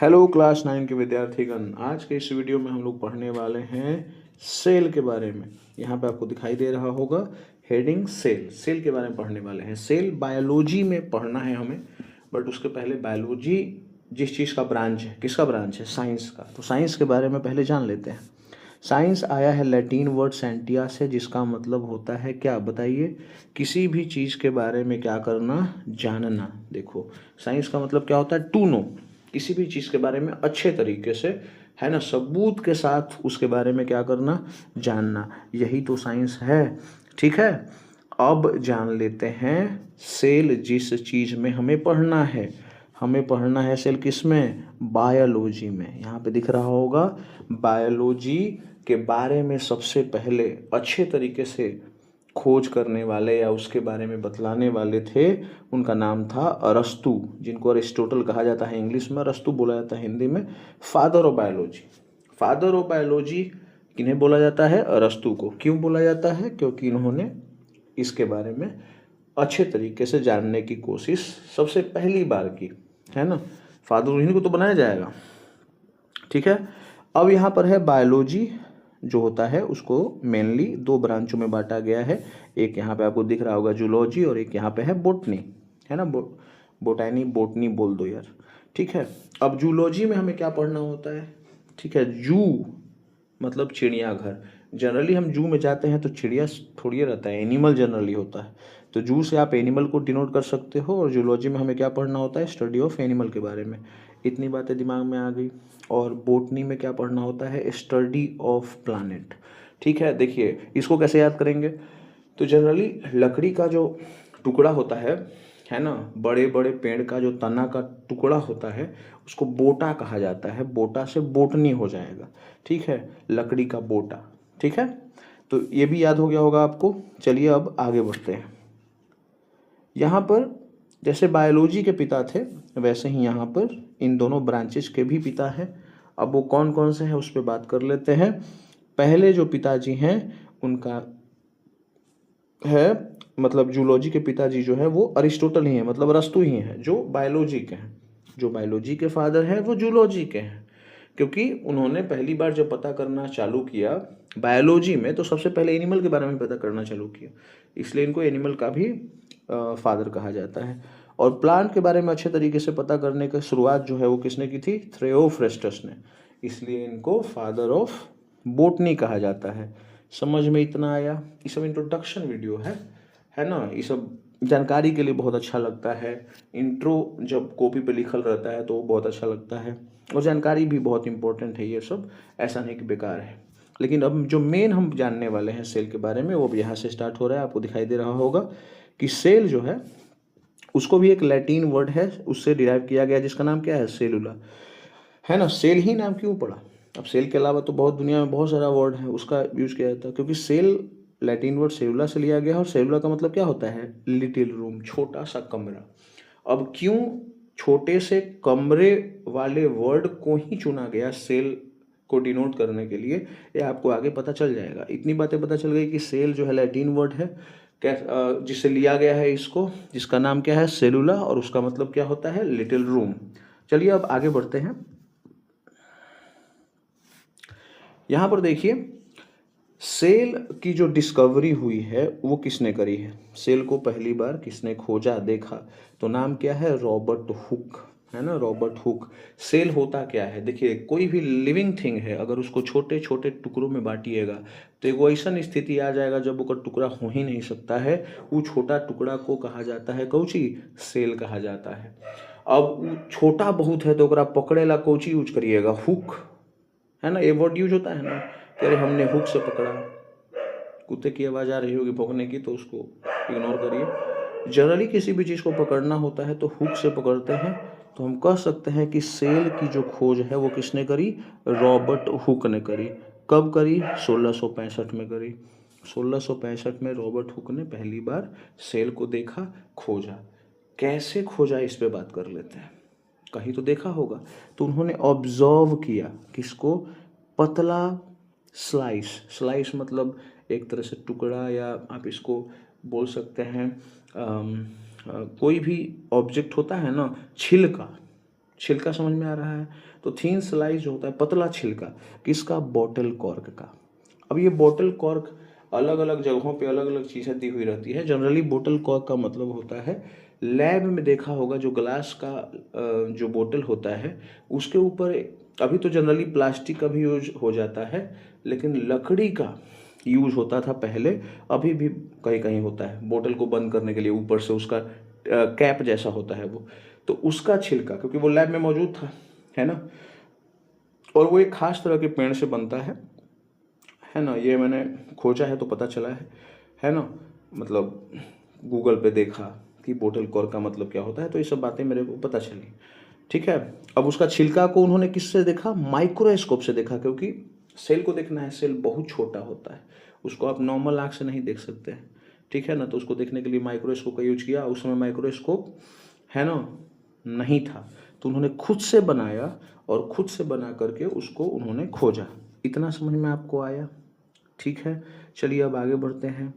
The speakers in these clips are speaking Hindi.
हेलो क्लास 9 के विद्यार्थीगण, आज के इस वीडियो में हम लोग पढ़ने वाले हैं सेल के बारे में। यहाँ पे आपको दिखाई दे रहा होगा हेडिंग सेल। सेल के बारे में पढ़ने वाले हैं। सेल बायोलॉजी में पढ़ना है हमें, बट उसके पहले बायोलॉजी जिस चीज़ का ब्रांच है, किसका ब्रांच है? साइंस का। तो साइंस के बारे में पहले जान लेते हैं। साइंस आया है लैटिन वर्ड सेंटिया से, जिसका मतलब होता है क्या? बताइए। किसी भी चीज़ के बारे में क्या करना? जानना। देखो, साइंस का मतलब क्या होता है? To know. किसी भी चीज़ के बारे में अच्छे तरीके से, है ना, सबूत के साथ उसके बारे में क्या करना? जानना। यही तो साइंस है। ठीक है, अब जान लेते हैं सेल जिस चीज़ में हमें पढ़ना है। हमें पढ़ना है सेल किस में? बायोलॉजी में। यहाँ पे दिख रहा होगा बायोलॉजी के बारे में सबसे पहले अच्छे तरीके से खोज करने वाले या उसके बारे में बतलाने वाले थे, उनका नाम था अरस्तु, जिनको अरिस्टोटल कहा जाता है इंग्लिश में, अरस्तु बोला जाता है हिंदी में। Father of biology. Father of biology किन्हें बोला जाता है? अरस्तु को। क्यों बोला जाता है? क्योंकि इन्होंने इसके बारे में अच्छे तरीके से जानने की कोशिश सबसे पहली बार की, है ना। फादर उन्हीं को तो बनाया जाएगा। ठीक है, अब यहाँ पर है बायोलॉजी जो होता है उसको मेनली दो ब्रांचों में बांटा गया है। एक यहाँ पे आपको दिख रहा होगा जूलॉजी, और एक यहाँ पे है बोटनी, है ना। बोटैनी, बोटनी बोल दो यार। ठीक है, अब जूलॉजी में हमें क्या पढ़ना होता है? ठीक है, जू मतलब चिड़ियाघर। जनरली हम जू में जाते हैं तो चिड़िया थोड़ी रहता है, एनिमल जनरली होता है। तो जू से आप एनिमल को डिनोट कर सकते हो, और जूलॉजी में हमें क्या पढ़ना होता है? स्टडी ऑफ एनिमल के बारे में। इतनी बातें दिमाग में आ गई। और बोटनी में क्या पढ़ना होता है? Study of planet. ठीक है, देखिए इसको कैसे याद करेंगे? तो जनरली लकड़ी का जो टुकड़ा होता है ना, बड़े बड़े पेड़ का जो तना का टुकड़ा होता है उसको बोटा कहा जाता है। बोटा से बोटनी हो जाएगा। ठीक है, लकड़ी का बोटा। ठीक है, तो ये भी याद हो गया होगा आपको। चलिए अब आगे बढ़ते हैं। यहाँ पर जैसे बायोलॉजी के पिता थे, वैसे ही यहाँ पर इन दोनों ब्रांचेस के भी पिता हैं। अब वो कौन कौन से हैं उस पर बात कर लेते हैं। पहले जो पिताजी हैं उनका है, मतलब जूलॉजी के पिताजी जो है वो अरिस्टोटल ही है, मतलब अरस्तु ही है, जो बायोलॉजी के हैं। जो बायोलॉजी के फादर हैं वो जूलॉजी के हैं, क्योंकि उन्होंने पहली बार जब पता करना चालू किया बायोलॉजी में तो सबसे पहले एनिमल के बारे में पता करना चालू किया, इसलिए इनको एनिमल का भी फादर कहा जाता है। और प्लांट के बारे में अच्छे तरीके से पता करने की शुरुआत जो है वो किसने की थी? थ्योफ्रेस्टस ने, इसलिए इनको फादर ऑफ बोटनी कहा जाता है। समझ में इतना आया? ये सब इंट्रोडक्शन वीडियो है ना। ये सब जानकारी के लिए बहुत अच्छा लगता है। इंट्रो जब कॉपी पे लिखल रहता है तो बहुत अच्छा लगता है, और जानकारी भी बहुत इंपॉर्टेंट है। ये सब ऐसा नहीं कि बेकार है। लेकिन अब जो मेन हम जानने वाले हैं सेल के बारे में, वो अब यहाँ से स्टार्ट हो रहा है। आपको दिखाई दे रहा होगा कि सेल जो है उसको भी एक लैटिन वर्ड है, उससे डिराइव किया गया, जिसका नाम क्या है? सेलुला, है ना। सेल ही नाम क्यों पड़ा? अब सेल के अलावा तो बहुत दुनिया में बहुत सारा वर्ड है उसका यूज किया जाता है, क्योंकि सेल लैटिन वर्ड सेलुला से लिया गया है, और सेलुला का मतलब क्या होता है? लिटिल रूम, छोटा सा कमरा। अब क्यों छोटे से कमरे वाले वर्ड को ही चुना गया सेल को डिनोट करने के लिए, ये आपको आगे पता चल जाएगा। इतनी बातें पता चल गई कि सेल जो है लैटिन वर्ड है, जिससे लिया गया है इसको, जिसका नाम क्या है? सेलुला, और उसका मतलब क्या होता है? Little room. चलिए अब आगे बढ़ते हैं। यहाँ पर देखिए, सेल की जो डिस्कवरी हुई है वो किसने करी है? सेल को पहली बार किसने खोजा, देखा? तो नाम क्या है? रॉबर्ट हुक, है ना, रॉबर्ट हुक। सेल होता क्या है? देखिए, कोई भी लिविंग थिंग है, अगर उसको छोटे छोटे टुकड़ों में बांटिएगा तो एक ऐसा स्थिति आ जाएगा जब वो टुकड़ा हो ही नहीं सकता है। वो छोटा टुकड़ा को कहा जाता है कौची? सेल कहा जाता है। अब वो छोटा बहुत है तो ओकरा पकड़ेला कौची यूज करिएगा? हुक, है ना। ये वर्ड यूज होता है ना कि अरे हमने हुक से पकड़ा। कुत्ते की आवाज़ आ रही होगी भौंकने की, तो उसको इग्नोर करिए। जनरली किसी भी चीज़ को पकड़ना होता है तो हुक से पकड़ते हैं। तो हम कह सकते हैं कि सेल की जो खोज है वो किसने करी? रॉबर्ट हुक ने करी। कब करी? 1665 में करी। 1665 में रॉबर्ट हुक ने पहली बार सेल को देखा, खोजा। कैसे खोजा इस पे बात कर लेते हैं। कहीं तो देखा होगा। तो उन्होंने ऑब्जर्व किया, किसको? पतला स्लाइस। स्लाइस मतलब एक तरह से टुकड़ा, या आप इसको बोल सकते हैं कोई भी ऑब्जेक्ट होता है ना, छिलका। छिलका समझ में आ रहा है। तो थीन स्लाइस जो होता है, पतला छिलका, किसका? बॉटल कॉर्क का। अब ये बॉटल कॉर्क अलग अलग जगहों पे अलग अलग चीज़ें दी हुई रहती है। जनरली बॉटल कॉर्क का मतलब होता है, लैब में देखा होगा जो ग्लास का जो बोतल होता है उसके ऊपर, अभी तो जनरली प्लास्टिक का भी यूज हो जाता है, लेकिन लकड़ी का यूज होता था पहले, अभी भी कहीं कहीं होता है। बोतल को बंद करने के लिए ऊपर से उसका कैप जैसा होता है वो, तो उसका छिलका, क्योंकि वो लैब में मौजूद था, है ना, और वो एक खास तरह के पेड़ से बनता है ना। ये मैंने खोजा है तो पता चला है ना, मतलब गूगल पे देखा कि बोतल कॉर्क का मतलब क्या होता है, तो ये सब बातें मेरे को पता चली। ठीक है, अब उसका छिलका को उन्होंने किससे देखा? माइक्रोस्कोप से देखा, क्योंकि सेल को देखना है, सेल बहुत छोटा होता है, उसको आप नॉर्मल आँख से नहीं देख सकते हैं। ठीक है ना, तो उसको देखने के लिए माइक्रोस्कोप का यूज किया। उस समय माइक्रोस्कोप, है ना, नहीं था, तो उन्होंने खुद से बनाया और खुद से बना करके उसको उन्होंने खोजा। इतना समझ में आपको आया? ठीक है, चलिए अब आगे बढ़ते हैं।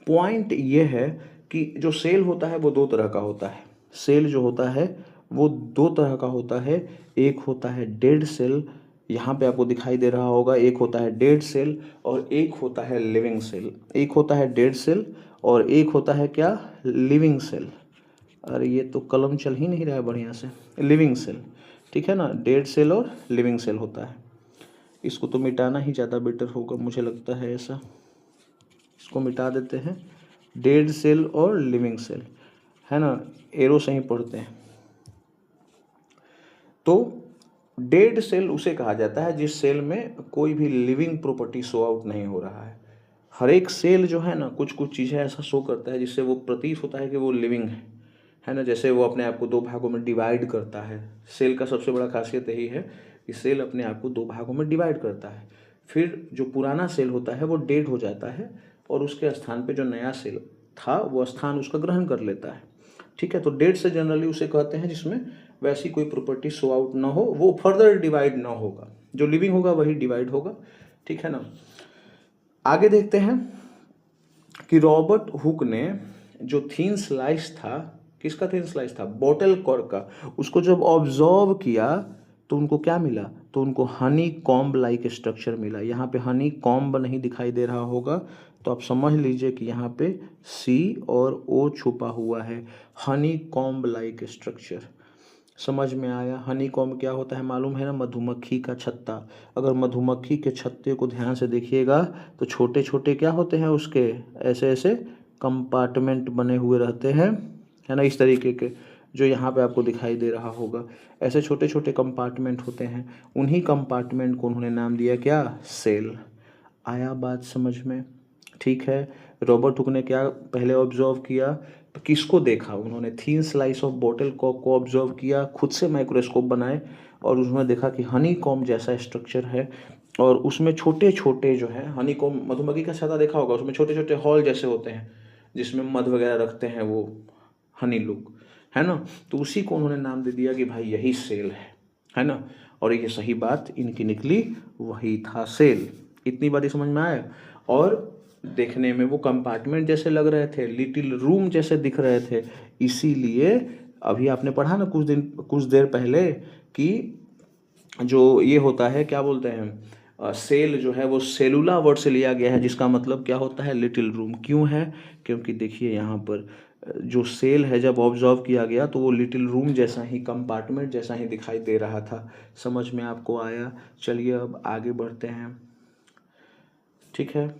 पॉइंट ये है कि जो सेल होता है वो दो तरह का होता है। सेल जो होता है वो दो तरह का होता है। एक होता है डेड सेल, यहाँ पे आपको दिखाई दे रहा होगा, एक होता है डेड सेल और एक होता है लिविंग सेल। एक होता है डेड सेल और एक होता है क्या? Living cell. अरे ये तो कलम चल ही नहीं रहा है बढ़िया से। लिविंग सेल, ठीक है ना, डेड सेल और लिविंग सेल होता है। इसको तो मिटाना ही ज़्यादा बेटर होगा, मुझे लगता है ऐसा। इसको मिटा देते हैं, डेड सेल और लिविंग सेल, है ना, एरो से ही पढ़ते हैं। तो डेड सेल उसे कहा जाता है जिस सेल में कोई भी लिविंग प्रॉपर्टी शो आउट नहीं हो रहा है। हर एक सेल जो है ना, कुछ कुछ चीज़ें ऐसा शो करता है जिससे वो प्रतीत होता है कि वो लिविंग है ना। जैसे वो अपने आप को दो भागों में डिवाइड करता है। सेल का सबसे बड़ा खासियत यही है कि सेल अपने आप को दो भागों में डिवाइड करता है। फिर जो पुराना सेल होता है वो डेड हो जाता है और उसके स्थान पे जो नया सेल था वो स्थान उसका ग्रहण कर लेता है। ठीक है, तो डेड से जनरली उसे कहते हैं जिसमें वैसी कोई प्रॉपर्टी शो आउट ना हो, वो फर्दर डिवाइड ना होगा। जो लिविंग होगा वही डिवाइड होगा। ठीक है ना, आगे देखते हैं कि रॉबर्ट हुक ने जो थीन स्लाइस था, किसका थीन स्लाइस था? बॉटल कॉर्क का, उसको जब ऑब्जर्व किया तो उनको क्या मिला? तो उनको हनी कॉम्ब लाइक स्ट्रक्चर मिला। यहाँ पे हनी कॉम्ब नहीं दिखाई दे रहा होगा, तो आप समझ लीजिए कि यहाँ पे सी और ओ छुपा हुआ है। हनी कॉम्ब लाइक स्ट्रक्चर, समझ में आया? हनी कॉम्ब क्या होता है मालूम है ना? मधुमक्खी का छत्ता। अगर मधुमक्खी के छत्ते को ध्यान से देखिएगा तो छोटे छोटे क्या होते हैं उसके, ऐसे ऐसे कंपार्टमेंट बने हुए रहते हैं, है ना, इस तरीके के, जो यहाँ पे आपको दिखाई दे रहा होगा। ऐसे छोटे छोटे कंपार्टमेंट होते हैं, उन्हीं कंपार्टमेंट को उन्होंने नाम दिया क्या? सेल। आया बात समझ में? ठीक है, रॉबर्ट हुक ने क्या पहले ऑब्जर्व किया? तो किसको देखा उन्होंने? थीन स्लाइस ऑफ बॉटल कॉर्क को ऑब्जर्व किया, खुद से माइक्रोस्कोप बनाए और उसमें देखा कि हनी कॉम्ब जैसा स्ट्रक्चर है और उसमें छोटे छोटे जो है, हनी कॉम्ब मधुमक्खी का छत्ता देखा होगा, उसमें छोटे छोटे हॉल जैसे होते हैं जिसमें मध वगैरह रखते हैं वो हनी लोग, है ना। तो उसी को उन्होंने नाम दे दिया कि भाई यही सेल है ना। और ये सही बात इनकी निकली, वही था सेल। इतनी बात ही समझ में आया। और देखने में वो कंपार्टमेंट जैसे लग रहे थे, लिटिल रूम जैसे दिख रहे थे, इसीलिए अभी आपने पढ़ा ना कुछ देर पहले कि जो ये होता है क्या बोलते हैं, सेल जो है वो सेलुला वर्ड से लिया गया है, जिसका मतलब क्या होता है? Little room. क्यों है? क्योंकि देखिए यहाँ पर जो सेल है जब ऑब्जर्व किया गया तो वो लिटिल रूम जैसा ही, कंपार्टमेंट जैसा ही दिखाई दे रहा था। समझ में आपको आया? चलिए अब आगे बढ़ते हैं। ठीक है,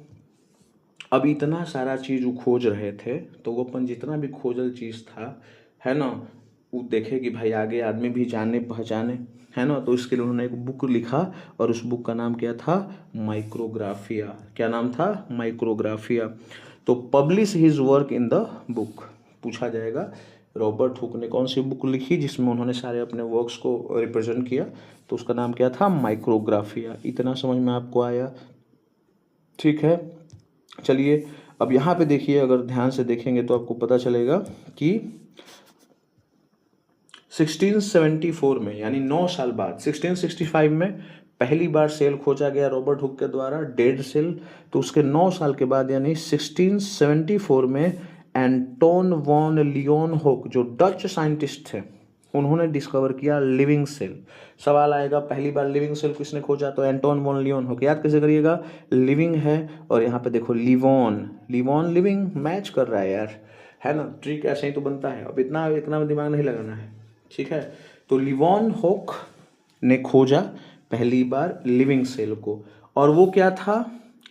अब इतना सारा चीज़ वो खोज रहे थे तो वो अपन जितना भी खोजल चीज़ था, है ना, वो देखे कि भाई आगे आदमी भी जाने पहचाने, है ना। तो इसके लिए उन्होंने एक बुक लिखा और उस बुक का नाम क्या था? माइक्रोग्राफिया। क्या नाम था? माइक्रोग्राफिया। तो publish his work in the book. पूछा जाएगा रॉबर्ट हुक ने कौन सी बुक लिखी जिसमें उन्होंने सारे अपने वर्क्स को रिप्रेजेंट किया, तो उसका नाम क्या था? माइक्रोग्राफिया। इतना समझ में आपको आया? ठीक है, चलिए अब यहाँ पे देखिए, अगर ध्यान से देखेंगे तो आपको पता चलेगा कि 1674 में, यानी 9 साल बाद, 1665 में पहली बार सेल खोजा गया रॉबर्ट हुक के द्वारा, डेड सेल। तो उसके 9 साल के बाद यानी 1674 में एंटोन वॉन लियोन हुक, जो डच साइंटिस्ट थे, उन्होंने डिस्कवर किया लिविंग सेल। सवाल आएगा पहली बार लिविंग सेल किसने खोजा, तो एंटोन वॉन लियोन हो। याद कैसे करिएगा, लिविंग है और यहाँ पे देखो लिवॉन, लिवॉन लिविंग मैच कर रहा है यार, है ना, ट्रिक ऐसे ही तो बनता है। अब इतना इतना दिमाग नहीं लगाना है, ठीक है। तो लिवॉन होक ने खोजा पहली बार लिविंग सेल को, और वो क्या था,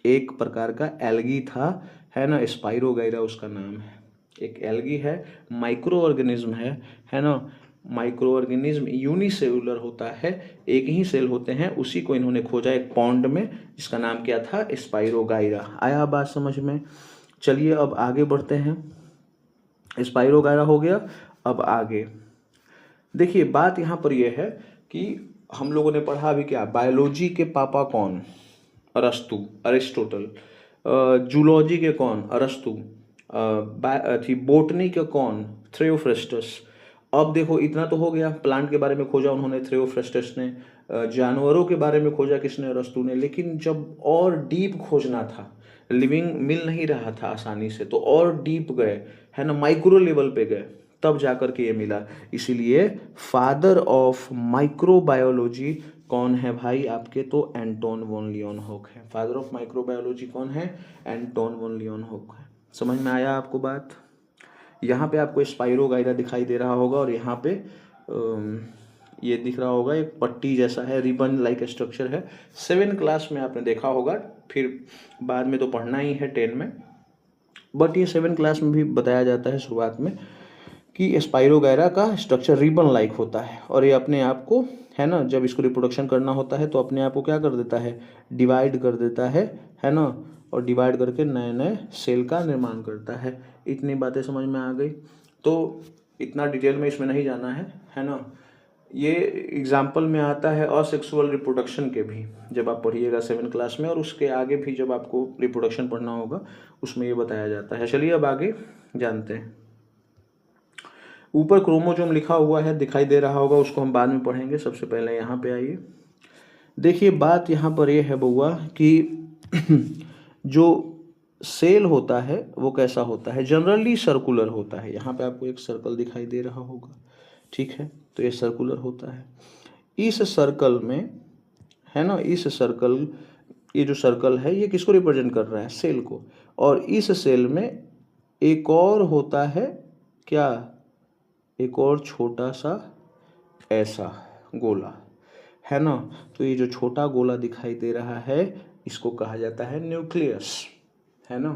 एक प्रकार का एल्गी था, है ना, स्पाइरोगाइरा उसका नाम है। एक एल्गी है, माइक्रो ऑर्गेनिज्म है ना। माइक्रो ऑर्गेनिज्म यूनिसेलुलर होता है, एक ही सेल होते हैं, उसी को इन्होंने खोजा एक पॉन्ड में, जिसका नाम क्या था, स्पाइरोगाइरा। आया बात समझ में। चलिए अब आगे बढ़ते हैं। स्पाइरोगाइरा हो गया। अब आगे देखिए, बात यहाँ पर यह है कि हम लोगों ने पढ़ा अभी क्या, बायोलॉजी के पापा कौन, अरस्तु, अरिस्टोटल। जूलॉजी के कौन, अरस्तु। बोटनी के कौन, थ्योफ्रस्टस। अब देखो इतना तो हो गया, प्लांट के बारे में खोजा उन्होंने, थ्योफ्रस्टस ने। जानवरों के बारे में खोजा किसने, अरस्तु ने। लेकिन जब और डीप खोजना था, लिविंग मिल नहीं रहा था आसानी से, तो और डीप गए, है ना, माइक्रो लेवल पे गए, तब जाकर के ये मिला। इसीलिए फादर ऑफ माइक्रोबायोलॉजी कौन है भाई आपके, तो एंटोन वॉन लियोनहोक है। फादर ऑफ माइक्रोबायोलॉजी कौन है, एंटोन वॉन लियोनहोक है। समझ में आया आपको बात। यहाँ पे आपको स्पाइरोगाइरा दिखाई दे रहा होगा, और यहाँ पे ये दिख रहा होगा एक पट्टी जैसा है, रिबन लाइक स्ट्रक्चर है। 7 क्लास में आपने देखा होगा, फिर बाद में तो पढ़ना ही है 10 में, बट ये 7 क्लास में भी बताया जाता है शुरुआत में कि स्पाइरोगाइरा का स्ट्रक्चर रिबन लाइक होता है, और ये अपने आप को, है ना, जब इसको रिप्रोडक्शन करना होता है तो अपने आप को क्या कर देता है, डिवाइड कर देता है ना, और डिवाइड करके नए नए सेल का निर्माण करता है। इतनी बातें समझ में आ गई, तो इतना डिटेल में इसमें नहीं जाना है ना। ये एग्जाम्पल में आता है असेक्सुअल रिप्रोडक्शन के भी, जब आप पढ़िएगा 7 क्लास में, और उसके आगे भी जब आपको रिप्रोडक्शन पढ़ना होगा उसमें ये बताया जाता है। चलिए अब आगे जानते हैं। ऊपर क्रोमोसोम लिखा हुआ है, दिखाई दे रहा होगा, उसको हम बाद में पढ़ेंगे। सबसे पहले यहाँ पे आइए, देखिए बात यहाँ पर ये है बउआ कि जो सेल होता है वो कैसा होता है, जनरली सर्कुलर होता है। यहाँ पे आपको एक सर्कल दिखाई दे रहा होगा, ठीक है, तो ये सर्कुलर होता है। इस सर्कल में, है ना, इस सर्कल, ये जो सर्कल है ये किसको रिप्रेजेंट कर रहा है, सेल को। और इस सेल में एक और होता है क्या, एक और छोटा सा ऐसा गोला, है ना। तो ये जो छोटा गोला दिखाई दे रहा है इसको कहा जाता है न्यूक्लियस, है ना।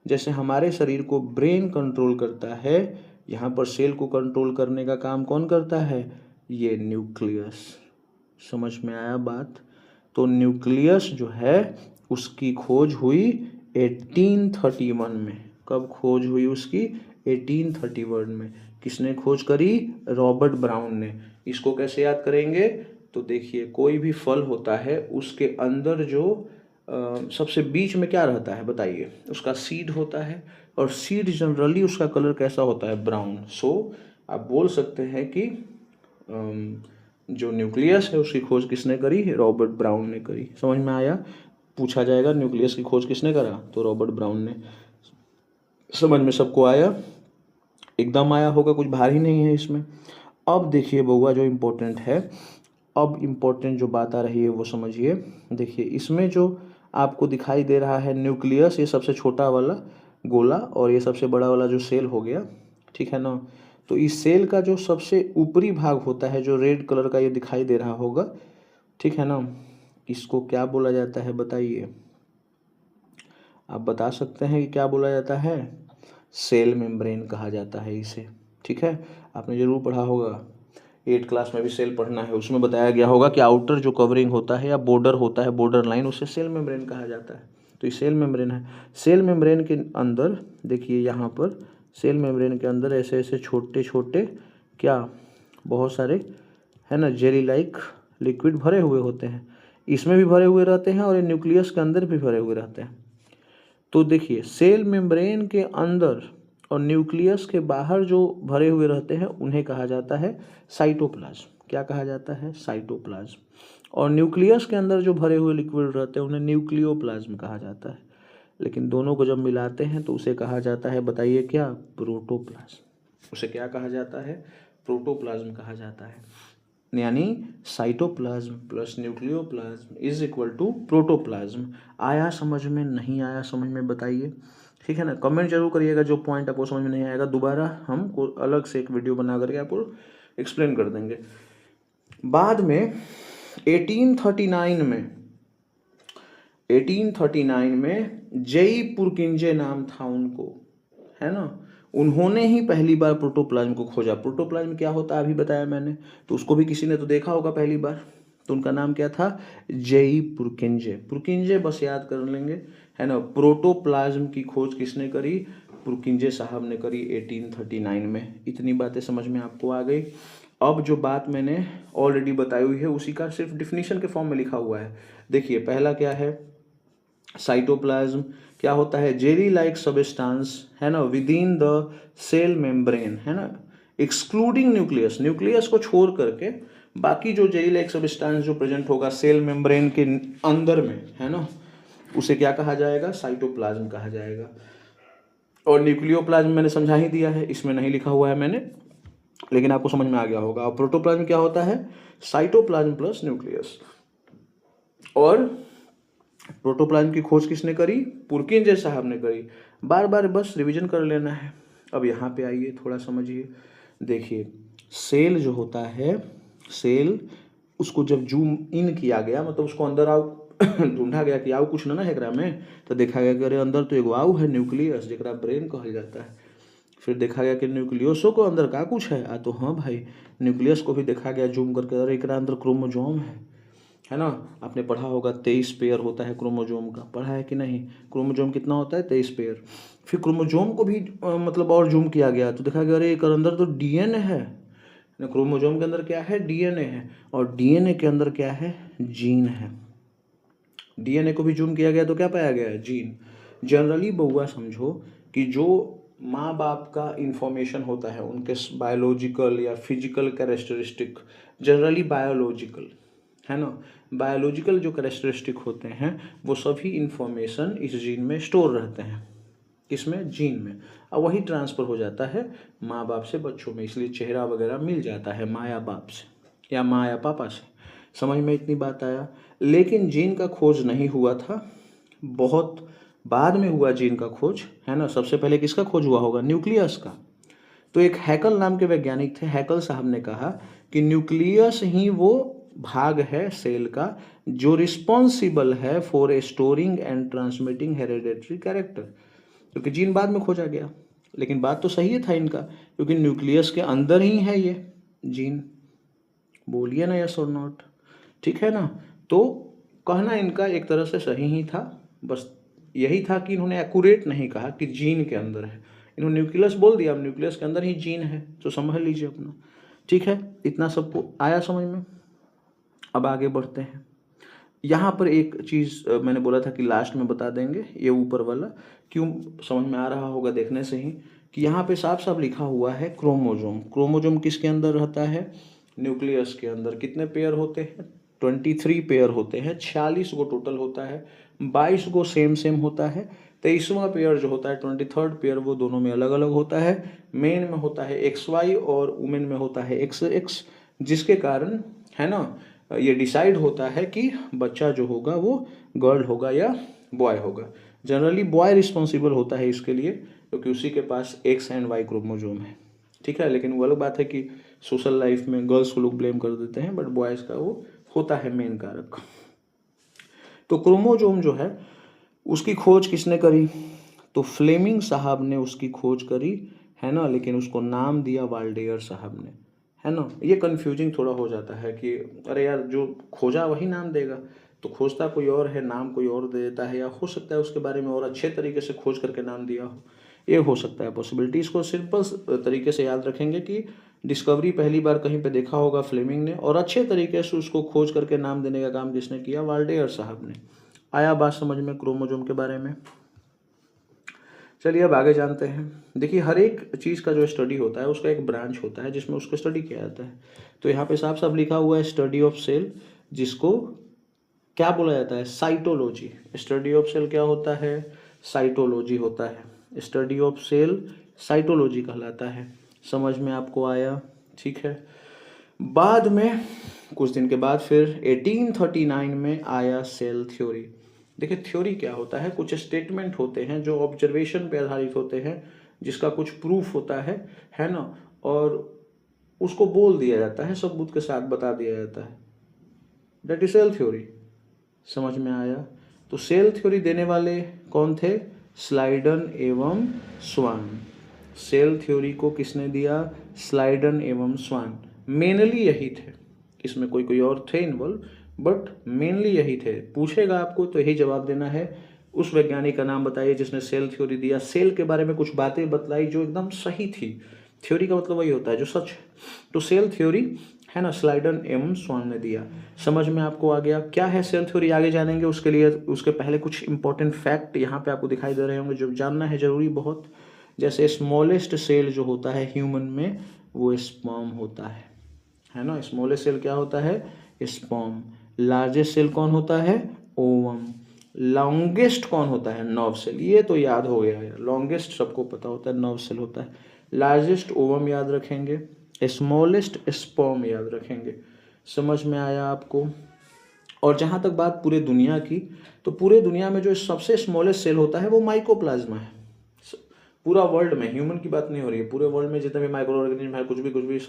जैसे हमारे शरीर को ब्रेन कंट्रोल करता है, यहाँ पर सेल को कंट्रोल करने का काम कौन करता है, ये न्यूक्लियस। समझ में आया बात। तो न्यूक्लियस जो है उसकी खोज हुई 1831 में। कब खोज हुई उसकी, 1831 में। किसने खोज करी, रॉबर्ट ब्राउन ने। इसको कैसे याद करेंगे, तो देखिए कोई भी फल होता है उसके अंदर जो सबसे बीच में क्या रहता है बताइए, उसका सीड होता है, और सीड जनरली उसका कलर कैसा होता है, ब्राउन। सो आप बोल सकते हैं कि जो न्यूक्लियस है उसकी खोज किसने करी, रॉबर्ट ब्राउन ने करी। समझ में आया। पूछा जाएगा न्यूक्लियस की खोज किसने करा, तो रॉबर्ट ब्राउन ने। समझ में सबको आया, एकदम आया होगा, कुछ भारी नहीं है इसमें। अब देखिए बउआ जो इम्पोर्टेंट है, अब इम्पोर्टेंट जो बात आ रही है वो समझिए। देखिए इसमें जो आपको दिखाई दे रहा है न्यूक्लियस, ये सबसे छोटा वाला गोला, और ये सबसे बड़ा वाला जो सेल हो गया, ठीक है ना। तो इस सेल का जो सबसे ऊपरी भाग होता है, जो रेड कलर का ये दिखाई दे रहा होगा, ठीक है ना, इसको क्या बोला जाता है बताइए, आप बता सकते हैं कि क्या बोला जाता है, सेल मेम्ब्रेन कहा जाता है इसे, ठीक है। आपने जरूर पढ़ा होगा, 8 क्लास में भी सेल पढ़ना है, उसमें बताया गया होगा कि आउटर जो कवरिंग होता है या बॉर्डर होता है, बॉर्डर लाइन, उसे सेल मेम्ब्रेन कहा जाता है। तो ये सेल मेम्ब्रेन है। सेल मेम्ब्रेन के अंदर देखिए, यहाँ पर सेल मेम्ब्रेन के अंदर ऐसे ऐसे छोटे छोटे क्या, बहुत सारे, है ना, जेली लाइक लिक्विड भरे हुए होते हैं। इसमें भी भरे हुए रहते हैं और ये न्यूक्लियस के अंदर भी भरे हुए रहते हैं। तो देखिए सेल मेम्ब्रेन के अंदर और न्यूक्लियस के बाहर जो भरे हुए रहते हैं उन्हें कहा जाता है साइटोप्लाज्म। क्या कहा जाता है, साइटोप्लाज्म। और न्यूक्लियस के अंदर जो भरे हुए लिक्विड रहते हैं उन्हें न्यूक्लियोप्लाज्म कहा जाता है। लेकिन दोनों को जब मिलाते हैं तो उसे कहा जाता है, बताइए क्या, प्रोटोप्लाज्म। उसे क्या कहा जाता है, प्रोटोप्लाज्म कहा जाता है। यानी cytoplasm plus nucleoplasm is equal to protoplasm. आया समझ में, नहीं आया समझ में, बताइए, ठीक है ना। कमेंट जरूर करिएगा जो पॉइंट आपको समझ में नहीं आएगा, दोबारा हम अलग से एक वीडियो बना करके आपको एक्सप्लेन कर देंगे। बाद में 1839 में जेई पुरकिंजे नाम था उनको, है ना, उन्होंने ही पहली बार प्रोटोप्लाज्म को खोजा। प्रोटोप्लाज्म क्या होता है अभी बताया मैंने, तो उसको भी किसी ने तो देखा होगा पहली बार, तो उनका नाम क्या था, जेई पुरकिंजे। पुरकिंजे बस याद कर लेंगे, है ना। प्रोटोप्लाज्म की खोज किसने करी, पुरकिंजे साहब ने करी 1839 में। इतनी बातें समझ में आपको आ गई। अब जो बात मैंने ऑलरेडी बताई हुई है उसी का सिर्फ डिफिनीशन के फॉर्म में लिखा हुआ है। देखिए पहला क्या है, साइटोप्लाज्म क्या होता है, जेली लाइक सबस्टांस, है ना, within the cell membrane, है ना, एक्सक्लूडिंग न्यूक्लियस, न्यूक्लियस को छोड़ करके बाकी जो जेली लाइक सबस्टांस जो प्रेजेंट होगा सेल मेम्ब्रेन के अंदर में, है ना, उसे क्या कहा जाएगा, साइटोप्लाज्म कहा जाएगा। और न्यूक्लियोप्लाज्म मैंने समझा ही दिया है, इसमें नहीं लिखा हुआ है मैंने, लेकिन आपको समझ में आ गया होगा। और प्रोटोप्लाज्म क्या होता है, साइटोप्लाज्म प्लस न्यूक्लियस। और प्रोटोप्लाज्म की खोज किसने करी, पुरकिंजे साहब ने करी। बार बार बस रिवीजन कर लेना है। अब यहाँ पे आइए थोड़ा समझिए। देखिए सेल जो होता है, सेल उसको जब जूम इन किया गया, मतलब उसको अंदर आओ ढूंढा गया कि आओ कुछ ना एकरा में, तो देखा गया कि अरे अंदर तो एगो आउ है, न्यूक्लियस, जरा ब्रेन कहल जाता है। फिर देखा गया कि न्यूक्लियसों को अंदर का कुछ है, तो हाँ भाई न्यूक्लियस को भी देखा गया जूम करके, अरे एकरा अंदर क्रोमोजोम है ना। आपने पढ़ा होगा 23 पेयर होता है क्रोमोजोम का, पढ़ा है कि नहीं, क्रोमोजोम कितना होता है, 23 पेयर। फिर क्रोमोजोम को भी मतलब और जूम किया गया तो देखा गया अरे एक अंदर तो डीएनए है, क्रोमोजोम के अंदर क्या है, डीएनए है, और डीएनए के अंदर क्या है, जीन है। डीएनए को भी जूम किया गया तो क्या पाया गया है, जीन। जनरली बउआ समझो कि जो माँ बाप का इंफॉर्मेशन होता है, उनके बायोलॉजिकल या फिजिकल कैरेक्टरिस्टिक, जनरली बायोलॉजिकल, है ना, बायोलॉजिकल जो कैरेक्टरिस्टिक होते हैं वो सभी इंफॉर्मेशन इस जीन में स्टोर रहते हैं, किसमें, जीन में, और वही ट्रांसफ़र हो जाता है माँ बाप से बच्चों में, इसलिए चेहरा वगैरह मिल जाता है माँ या बाप से या माँ या पापा से। समझ में इतनी बात आया। लेकिन जीन का खोज नहीं हुआ था, बहुत बाद में हुआ जीन का खोज, है ना। सबसे पहले किसका खोज हुआ होगा, न्यूक्लियस का। तो एक हैकल नाम के वैज्ञानिक थे, हैकल साहब ने कहा कि न्यूक्लियस ही वो भाग है सेल का जो रिस्पॉन्सिबल है for storing and transmitting hereditary character. क्योंकि जीन बाद में खोजा गया, लेकिन बात तो सही था इनका, क्योंकि न्यूक्लियस के अंदर ही है ये जीन। बोलिए ना यस और नॉट, ठीक है ना। तो कहना इनका एक तरह से सही ही था, बस यही था कि इन्होंने एक्यूरेट नहीं कहा कि जीन के अंदर है, इन्होंने न्यूक्लियस बोल दिया, अब न्यूक्लियस के अंदर ही जीन है, तो समझ लीजिए अपना, ठीक है। इतना सबको आया समझ में। अब आगे बढ़ते हैं। यहाँ पर एक चीज़ मैंने बोला था कि लास्ट में बता देंगे, ये ऊपर वाला क्यों समझ में आ रहा होगा देखने से ही, कि यहाँ पे साफ साफ लिखा हुआ है क्रोमोजोम। क्रोमोजोम किसके अंदर रहता है, न्यूक्लियस के अंदर। कितने पेयर होते हैं, 23 पेयर होते हैं, 46 गो टोटल होता है, 22 गो सेम होता है, 23वां पेयर जो होता है 23rd पेयर वो दोनों में अलग अलग होता है। मेन में होता है XY और वुमेन में होता है XX, जिसके कारण, है ना, ये डिसाइड होता है कि बच्चा जो होगा वो गर्ल होगा या बॉय होगा। जनरली बॉय रिस्पॉन्सिबल होता है इसके लिए, क्योंकि उसी के पास X एंड Y क्रोमोजोम है, ठीक है। लेकिन वो अलग बात है कि सोशल लाइफ में गर्ल्स को लोग ब्लेम कर देते हैं, बट बॉयज़ का वो होता है मेन कारक। तो क्रोमोजोम जो है उसकी खोज किसने करी, तो फ्लेमिंग साहब ने उसकी खोज करी, है ना, लेकिन उसको नाम दिया वाल्डेयर साहब ने, है ना। ये कन्फ्यूजिंग थोड़ा हो जाता है कि अरे यार जो खोजा वही नाम देगा, तो खोजता कोई और है, नाम कोई और दे देता है, या हो सकता है उसके बारे में और अच्छे तरीके से खोज करके नाम दिया हो, ये हो सकता है पॉसिबिलिटी। इसको सिंपल तरीके से याद रखेंगे कि डिस्कवरी पहली बार कहीं पे देखा होगा फ्लेमिंग ने, और अच्छे तरीके से उसको खोज करके नाम देने का काम किसने किया, वाल्डेयर साहब ने। आया बात समझ में क्रोमोजोम के बारे में। चलिए अब आगे जानते हैं। देखिए हर एक चीज़ का जो स्टडी होता है उसका एक ब्रांच होता है जिसमें उसको स्टडी किया जाता है। तो यहाँ पे साफ साफ लिखा हुआ है स्टडी ऑफ सेल, जिसको क्या बोला जाता है, साइटोलॉजी। स्टडी ऑफ सेल क्या होता है, साइटोलॉजी होता है। स्टडी ऑफ सेल साइटोलॉजी कहलाता है। समझ में आपको आया, ठीक है। बाद में कुछ दिन के बाद फिर 1839 में आया सेल थ्योरी। देखिए थ्योरी क्या होता है, कुछ स्टेटमेंट होते हैं जो ऑब्जर्वेशन पे आधारित होते हैं, जिसका कुछ प्रूफ होता है ना, और उसको बोल दिया जाता है, सबूत के साथ बता दिया जाता है, दैट इज सेल थ्योरी। समझ में आया? तो सेल थ्योरी देने वाले कौन थे? स्लाइडन एवं स्वान। सेल थ्योरी को किसने दिया? स्लाइडन एवं स्वान। मेनली यही थे, इसमें कोई कोई और थे इन्वॉल्व, बट मेनली यही थे। पूछेगा आपको तो यही जवाब देना है। उस वैज्ञानिक का नाम बताइए जिसने सेल थ्योरी दिया, सेल के बारे में कुछ बातें बतलाई जो एकदम सही थी। थ्योरी का मतलब वही होता है जो सच है। तो सेल थ्योरी है ना, स्लाइडन एवं स्वान ने दिया। समझ में आपको आ गया क्या है सेल थ्योरी? आगे जानेंगे, उसके लिए उसके पहले कुछ इंपॉर्टेंट फैक्ट यहाँ पे आपको दिखाई दे रहे होंगे जो जानना है जरूरी बहुत। जैसे स्मॉलेस्ट सेल जो होता है ह्यूमन में वो स्पर्म होता है ना। स्मॉलेस्ट सेल क्या होता है? स्पर्म। लार्जेस्ट सेल कौन होता है? ओवम। लॉन्गेस्ट कौन होता है? Nerve cell. ये तो याद हो गया है, लॉन्गेस्ट सबको पता होता है, नर्व सेल होता है। लार्जेस्ट ओवम याद रखेंगे, स्मॉलेस्ट स्पर्म याद रखेंगे। समझ में आया आपको? और जहाँ तक बात पूरे दुनिया की, तो पूरे दुनिया में जो सबसे स्मॉलेस्ट सेल होता है वो माइकोप्लाज्मा है। पूरा वर्ल्ड में, ह्यूमन की बात नहीं हो रही है, पूरे वर्ल्ड में जितने भी माइक्रो ऑर्गेनिज्म है, कुछ भी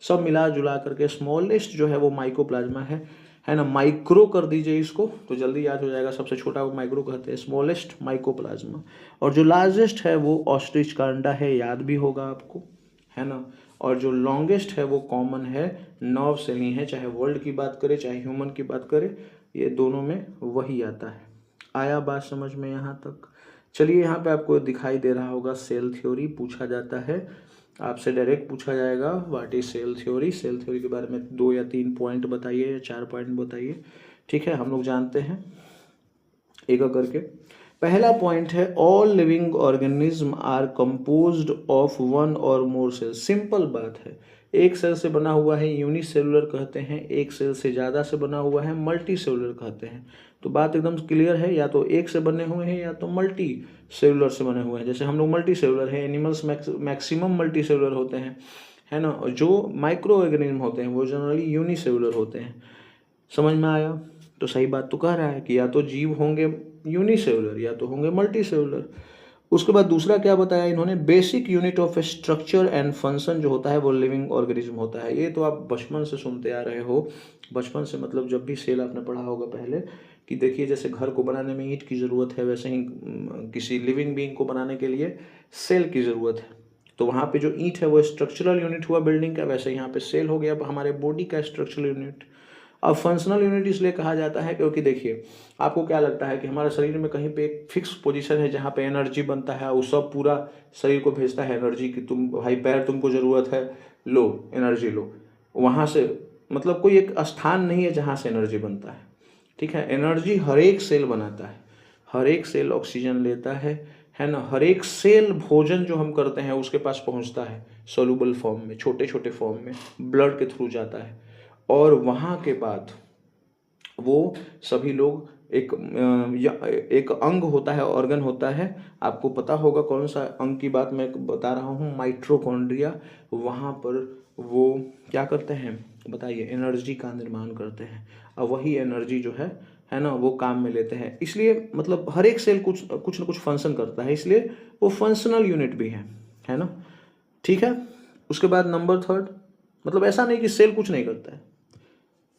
सब मिला जुला करके स्मॉलेस्ट जो है वो माइकोप्लाज्मा है ना। माइक्रो कर दीजिए इसको तो जल्दी याद हो जाएगा। सबसे छोटा वो माइक्रो कहते हैं, स्मॉलेस्ट माइकोप्लाज्मा। और जो लार्जेस्ट है वो ऑस्ट्रिच का अंडा है, याद भी होगा आपको, है ना। और जो लॉन्गेस्ट है वो कॉमन है, नर्व सेल ही है, चाहे वर्ल्ड की बात करें चाहे ह्यूमन की बात करें, ये दोनों में वही आता है। आया बात समझ में यहाँ तक? चलिए यहाँ पे आपको दिखाई दे रहा होगा सेल थ्योरी। पूछा जाता है आपसे, डायरेक्ट पूछा जाएगा what is cell theory. Cell theory के बारे में 2 या 3 पॉइंट बताइए या 4 पॉइंट बताइए। ठीक है, हम लोग जानते हैं एक करके। पहला पॉइंट है all living organism are composed of 1 और मोर सेल। सिंपल बात है, एक सेल से बना हुआ है यूनिसेलुलर कहते हैं, एक सेल से ज़्यादा से बना हुआ है मल्टी सेलुलर कहते हैं। तो बात एकदम क्लियर है, या तो एक से बने हुए हैं या तो मल्टी सेलुलर से बने हुए हैं। जैसे हम लोग मल्टी सेलुलर हैं, एनिमल्स मैक्सिमम मल्टी सेलुलर होते हैं, है ना। और जो माइक्रो ऑर्गेनिज्म होते हैं वो जनरली यूनिसेलुलर होते हैं। समझ में आया? तो सही बात तो कह रहा है कि या तो जीव होंगे यूनिसेलुलर या तो होंगे मल्टी सेलुलर। उसके बाद दूसरा क्या बताया इन्होंने? Basic unit of structure and function जो होता है वो लिविंग ऑर्गेनिज्म होता है। ये तो आप बचपन से सुनते आ रहे हो, बचपन से मतलब जब भी सेल आपने पढ़ा होगा पहले, कि देखिए जैसे घर को बनाने में ईंट की ज़रूरत है, वैसे ही किसी लिविंग बीइंग को बनाने के लिए सेल की ज़रूरत है। तो वहाँ पे जो ईंट है वो स्ट्रक्चरल यूनिट हुआ बिल्डिंग का, वैसे यहाँ पे सेल हो गया हमारे बॉडी का स्ट्रक्चरल यूनिट। अब फंक्शनल यूनिट इसलिए कहा जाता है क्योंकि देखिए आपको क्या लगता है कि हमारे शरीर में कहीं पे एक फिक्स पोजीशन है जहाँ पे एनर्जी बनता है, वो सब पूरा शरीर को भेजता है एनर्जी कि तुम भाई पैर तुमको ज़रूरत है, लो एनर्जी लो। वहाँ से मतलब कोई एक स्थान नहीं है जहाँ से एनर्जी बनता है। ठीक है, एनर्जी हर एक सेल बनाता है, हर एक सेल ऑक्सीजन लेता है ना। हर एक सेल भोजन जो हम करते हैं उसके पास पहुँचता है सोल्यूबल फॉर्म में, छोटे छोटे फॉर्म में, ब्लड के थ्रू जाता है। और वहाँ के बाद वो सभी लोग एक अंग होता है, ऑर्गन होता है, आपको पता होगा कौन सा अंग की बात मैं बता रहा हूँ, माइटोकॉन्ड्रिया। वहाँ पर वो क्या करते हैं बताइए? एनर्जी का निर्माण करते हैं। और वही एनर्जी जो है ना, वो काम में लेते हैं। इसलिए मतलब हर एक सेल कुछ न कुछ फंक्शन करता है, इसलिए वो फंक्शनल यूनिट भी है ना। ठीक है, उसके बाद नंबर 3, मतलब ऐसा नहीं कि सेल कुछ नहीं करता है।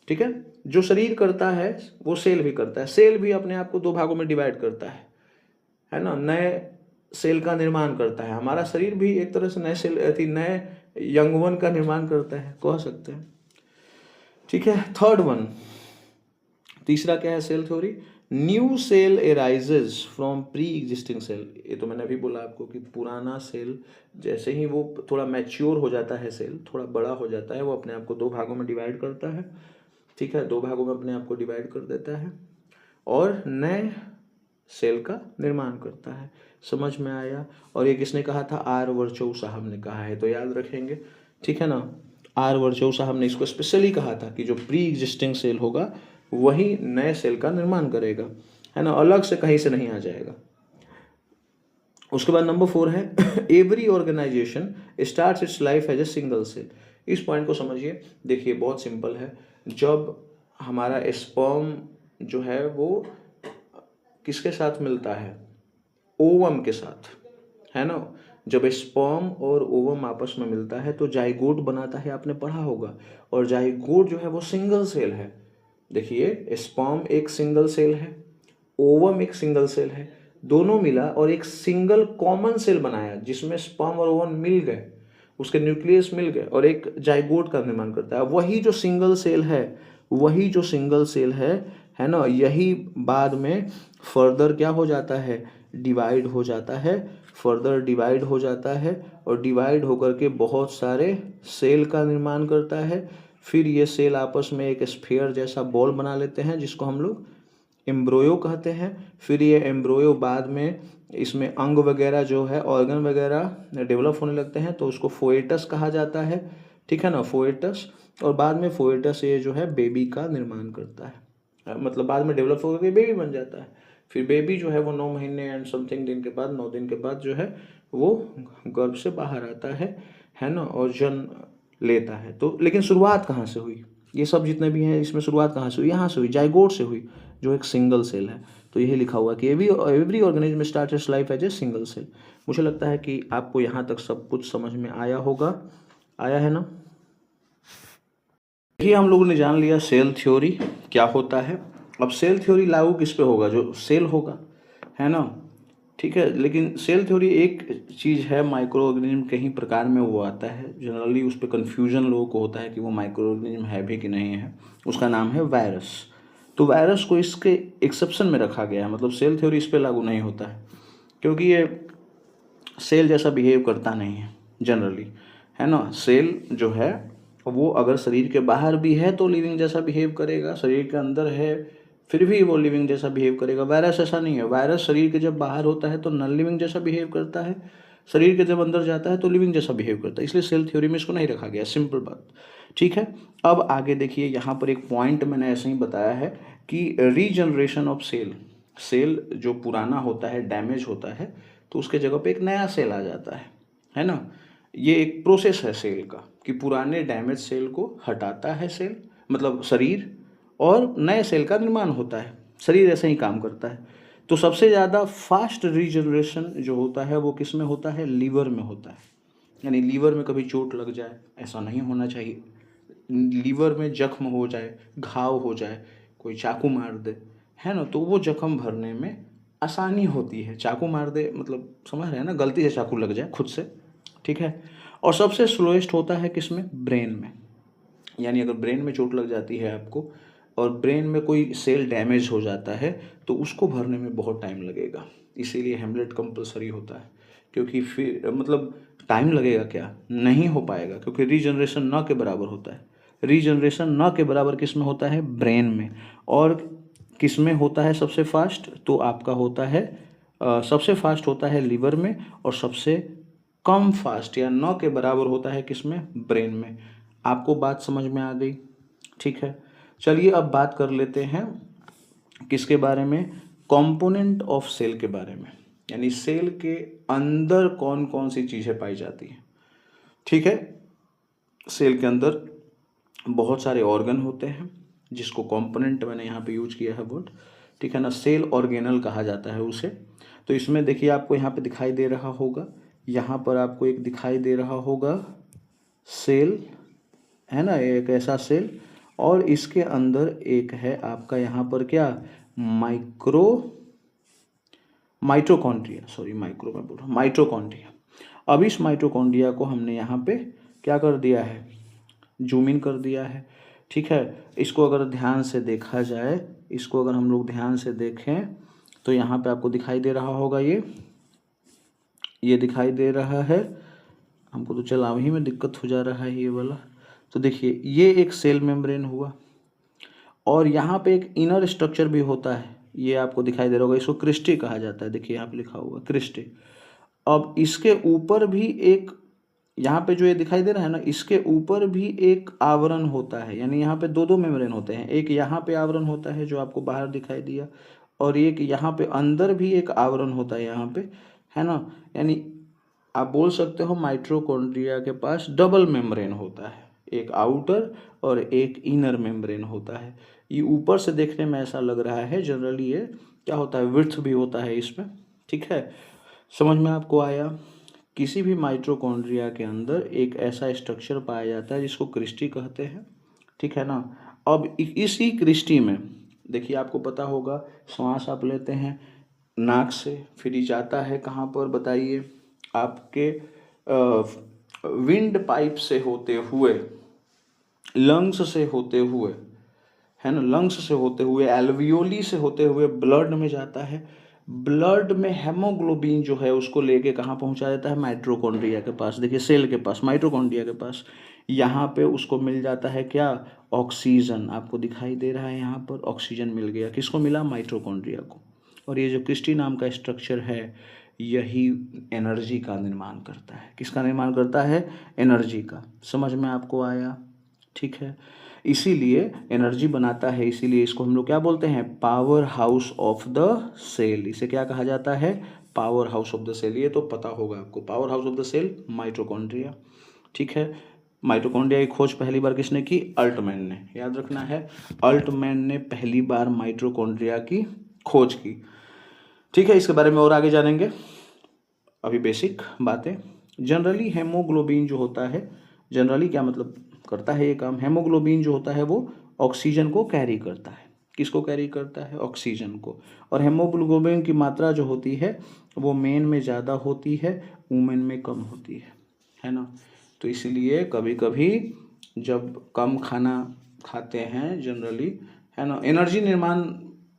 ठीक है, जो शरीर करता है वो सेल भी करता है। सेल भी अपने आप को 2 भागों में डिवाइड करता है ना, नए सेल का निर्माण करता है। हमारा शरीर भी एक तरह से नए यंगवन का निर्माण करता है, कह सकते हैं। ठीक है, थर्ड वन, तीसरा क्या है cell theory? New cell arises from pre existing cell. ये तो मैंने अभी बोला आपको कि पुराना सेल जैसे ही वो थोड़ा मैच्योर हो जाता है, सेल थोड़ा बड़ा हो जाता है, वो अपने आप को 2 भागों में डिवाइड करता है। ठीक है, 2 भागों में अपने आप को डिवाइड कर देता है और नए सेल का निर्माण करता है। समझ में आया? और ये किसने कहा था? आर वर्चोव साहब ने कहा है, तो याद रखेंगे। ठीक है ना, आर वर्चोव साहब ने इसको स्पेशली कहा था कि जो प्री एग्जिस्टिंग सेल होगा वही नए सेल का निर्माण करेगा, है ना, अलग से कहीं से नहीं आ जाएगा। उसके बाद नंबर 4 है every organization starts its life as a single cell. इस पॉइंट को समझिए। देखिए बहुत सिंपल है, जब हमारा स्पर्म जो है वो किसके साथ मिलता है, ओवम के साथ, है ना। जब स्पर्म और ओवम आपस में मिलता है तो जाइगोट बनाता है, आपने पढ़ा होगा। और जाइगोट जो है वो सिंगल सेल है। देखिए स्पर्म एक सिंगल सेल है, ओवम एक सिंगल सेल है, दोनों मिला और एक सिंगल कॉमन सेल बनाया जिसमें स्पर्म और ओवम मिल गए, उसके न्यूक्लियस मिल गए और एक जाइगोट का निर्माण करता है। वही जो सिंगल सेल है ना, यही बाद में फर्दर क्या हो जाता है, डिवाइड हो जाता है, फर्दर डिवाइड हो जाता है और डिवाइड होकर के बहुत सारे सेल का निर्माण करता है। फिर ये सेल आपस में एक स्फीयर जैसा बॉल बना लेते हैं जिसको हम लोग एम्ब्रोयो कहते हैं। फिर ये एम्ब्रोयो बाद में इसमें अंग वगैरह जो है, ऑर्गन वगैरह डेवलप होने लगते हैं तो उसको फोएटस कहा जाता है, ठीक है ना, फोएटस। और बाद में फोएटस ये जो है बेबी का निर्माण करता है, मतलब बाद में डेवलप होकर के बेबी बन जाता है। फिर बेबी जो है वो 9 महीने एंड समथिंग दिन के बाद, 9 दिन के बाद जो है वो गर्भ से बाहर आता है ना, और जन्म लेता है। तो लेकिन शुरुआत कहाँ से हुई, ये सब जितने भी हैं इसमें शुरुआत कहाँ से हुई, यहाँ से हुई, जाइगोट से हुई जो एक सिंगल सेल है। तो यही लिखा हुआ कि every organism start its life as a single cell. मुझे लगता है कि आपको यहाँ तक सब कुछ समझ में आया होगा, आया है ना। देखिए हम लोगों ने जान लिया सेल थ्योरी क्या होता है। अब सेल थ्योरी लागू किस पे होगा, जो सेल होगा, है ना, ठीक है। लेकिन सेल थ्योरी एक चीज़ है, माइक्रो ऑर्गेनिज्म कहीं प्रकार में वो आता है, जनरली उस पर कन्फ्यूजन लोगों को होता है कि वो माइक्रो ऑर्गेनिज्म है भी कि नहीं है। उसका नाम है वायरस। तो वायरस को इसके एक्सेप्शन में रखा गया है, मतलब सेल थ्योरी इस पर लागू नहीं होता है क्योंकि ये सेल जैसा बिहेव करता नहीं है जनरली, है ना। सेल जो है वो अगर शरीर के बाहर भी है तो लिविंग जैसा बिहेव करेगा, शरीर के अंदर है फिर भी वो लिविंग जैसा बिहेव करेगा। वायरस ऐसा नहीं है, वायरस शरीर के जब बाहर होता है तो नॉन लिविंग जैसा बिहेव करता है, शरीर के जब अंदर जाता है तो लिविंग जैसा बिहेव करता है। इसलिए सेल थ्योरी में इसको नहीं रखा गया, सिंपल बात, ठीक है। अब आगे देखिए, यहाँ पर एक पॉइंट मैंने ऐसे ही बताया है कि रीजनरेशन ऑफ सेल, सेल जो पुराना होता है, डैमेज होता है, तो उसके जगह पे एक नया सेल आ जाता है ना। ये एक प्रोसेस है सेल का कि पुराने डैमेज सेल को हटाता है सेल, मतलब शरीर, और नए सेल का निर्माण होता है। शरीर ऐसे ही काम करता है। तो सबसे ज़्यादा फास्ट रीजनरेशन जो होता है वो किस में होता है, लीवर में होता है। यानी लीवर में कभी चोट लग जाए, ऐसा नहीं होना चाहिए। लीवर में जख्म हो जाए, घाव हो जाए, कोई चाकू मार दे, है ना, तो वो जख्म भरने में आसानी होती है। चाकू मार दे मतलब समझ रहे हैं ना, गलती से चाकू लग जाए खुद से, ठीक है। और सबसे स्लोएस्ट होता है किसमें, ब्रेन में। यानी अगर ब्रेन में चोट लग जाती है आपको और ब्रेन में कोई सेल डैमेज हो जाता है तो उसको भरने में बहुत टाइम लगेगा। इसीलिए हेमलेट कंपलसरी होता है, क्योंकि फिर मतलब टाइम लगेगा क्या, नहीं हो पाएगा, क्योंकि रीजनरेशन न के बराबर होता है। रीजनरेशन न के बराबर किस में होता है, ब्रेन में। और किस में होता है सबसे फास्ट, तो आपका होता है सबसे फास्ट होता है लीवर में, और सबसे कम फास्ट या न के बराबर होता है किसमें, ब्रेन में। आपको बात समझ में आ गई, ठीक है। चलिए अब बात कर लेते हैं किसके बारे में, कंपोनेंट ऑफ सेल के बारे में, यानी सेल के अंदर कौन कौन सी चीज़ें पाई जाती हैं, ठीक है। सेल के अंदर बहुत सारे ऑर्गन होते हैं जिसको कंपोनेंट मैंने यहाँ पे यूज किया है वर्ड, ठीक है ना। सेल ऑर्गेनल कहा जाता है उसे। तो इसमें देखिए आपको यहाँ पे दिखाई दे रहा होगा, यहाँ पर आपको एक दिखाई दे रहा होगा सेल, है ना, एक ऐसा सेल, और इसके अंदर एक है आपका यहाँ पर क्या, माइटोकॉन्ड्रिया, सॉरी माइक्रो में बोल रहा हूँ, माइटोकॉन्ड्रिया। अब इस माइटोकॉन्ड्रिया को हमने यहाँ पे क्या कर दिया है, जूम इन कर दिया है, ठीक है। इसको अगर ध्यान से देखा जाए, इसको अगर हम लोग ध्यान से देखें तो यहाँ पे आपको दिखाई दे रहा होगा, ये दिखाई दे रहा है हमको, तो चल अभी में दिक्कत हो जा रहा है ये वाला। तो देखिए ये एक सेल मेम्ब्रेन हुआ, और यहाँ पे एक इनर स्ट्रक्चर भी होता है, ये आपको दिखाई दे रहा होगा, इसको क्रिस्टी कहा जाता है। देखिए यहाँ पे लिखा हुआ क्रिस्टी। अब इसके ऊपर भी एक, यहाँ पे जो ये दिखाई दे रहा है ना, इसके ऊपर भी एक आवरण होता है। यानी यहाँ पे दो दो मेम्ब्रेन होते हैं, एक यहाँ पे आवरण होता है जो आपको बाहर दिखाई दिया, और एक यहाँ पे अंदर भी एक आवरण होता है यहाँ पे, है ना। यानी आप बोल सकते हो माइटोकॉन्ड्रिया के पास डबल मेम्ब्रेन होता है, एक आउटर और एक इनर मेम्ब्रेन होता है। ये ऊपर से देखने में ऐसा लग रहा है, जनरली ये क्या होता है, विड्थ भी होता है इसमें, ठीक है। समझ में आपको आया। किसी भी माइटोकॉन्ड्रिया के अंदर एक ऐसा स्ट्रक्चर पाया जाता है जिसको क्रिस्टी कहते हैं, ठीक है ना। अब इसी क्रिस्टी में देखिए, आपको पता होगा, श्वास आप लेते हैं नाक से, फिर ये जाता है कहाँ पर बताइए, आपके विंड पाइप से होते हुए, लंग्स से होते हुए, है ना, लंग्स से होते हुए, एल्वियोली से होते हुए ब्लड में जाता है। ब्लड में हेमोग्लोबिन जो है उसको लेके कहाँ पहुंचा देता है, माइटोकॉन्ड्रिया के पास। देखिए सेल के पास, माइटोकॉन्ड्रिया के पास, यहाँ पे उसको मिल जाता है क्या, ऑक्सीजन। आपको दिखाई दे रहा है यहाँ पर ऑक्सीजन मिल गया, किसको मिला, माइटोकॉन्ड्रिया को। और ये जो क्रिस्टी नाम का स्ट्रक्चर है, यही एनर्जी का निर्माण करता है। किसका निर्माण करता है, एनर्जी का। समझ में आपको आया, ठीक है। इसीलिए एनर्जी बनाता है, इसीलिए इसको हम लोग क्या बोलते हैं, power house of the cell. इसे क्या कहा जाता है, power house of the cell. ये तो पता होगा आपको, power house of the cell mitochondria, ठीक है। माइटोकॉन्ड्रिया की खोज पहली बार किसने की, अल्टमैन ने। याद रखना है, अल्टमैन ने पहली बार माइटोकॉन्ड्रिया की खोज की, ठीक है। इसके बारे में और आगे जानेंगे, अभी बेसिक बातें। जनरली हेमोग्लोबिन जो होता है, जनरली क्या मतलब करता है ये काम, हेमोग्लोबिन जो होता है वो ऑक्सीजन को कैरी करता है। किसको कैरी करता है, ऑक्सीजन को। और हेमोग्लोबिन की मात्रा जो होती है वो मेन में ज़्यादा होती है, वुमेन में कम होती है ना। तो इसीलिए कभी कभी जब कम खाना खाते हैं जनरली, है ना, एनर्जी निर्माण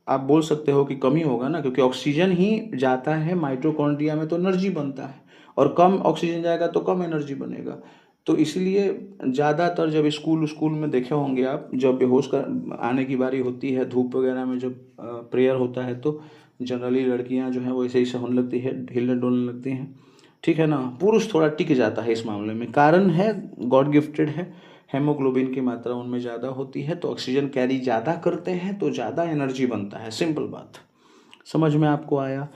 आप बोल सकते हो कि कमी होगा ना, क्योंकि ऑक्सीजन ही जाता है माइटोकॉन्ड्रिया में तो एनर्जी बनता है, और कम ऑक्सीजन जाएगा तो कम एनर्जी बनेगा। तो इसलिए ज़्यादातर जब स्कूल में देखे होंगे आप, जब बेहोश कर आने की बारी होती है, धूप वगैरह में जब प्रेयर होता है, तो जनरली लड़कियां जो हैं वो ऐसे ऐसे होने लगती है, ढीलने डोलने लगती हैं, ठीक है ना। पुरुष थोड़ा टिक जाता है इस मामले में, कारण है गॉड गिफ्टेड है, हेमोग्लोबिन की मात्रा उनमें ज़्यादा होती है, तो ऑक्सीजन कैरी ज़्यादा करते हैं तो ज़्यादा एनर्जी बनता है। सिंपल बात, समझ में आपको आया,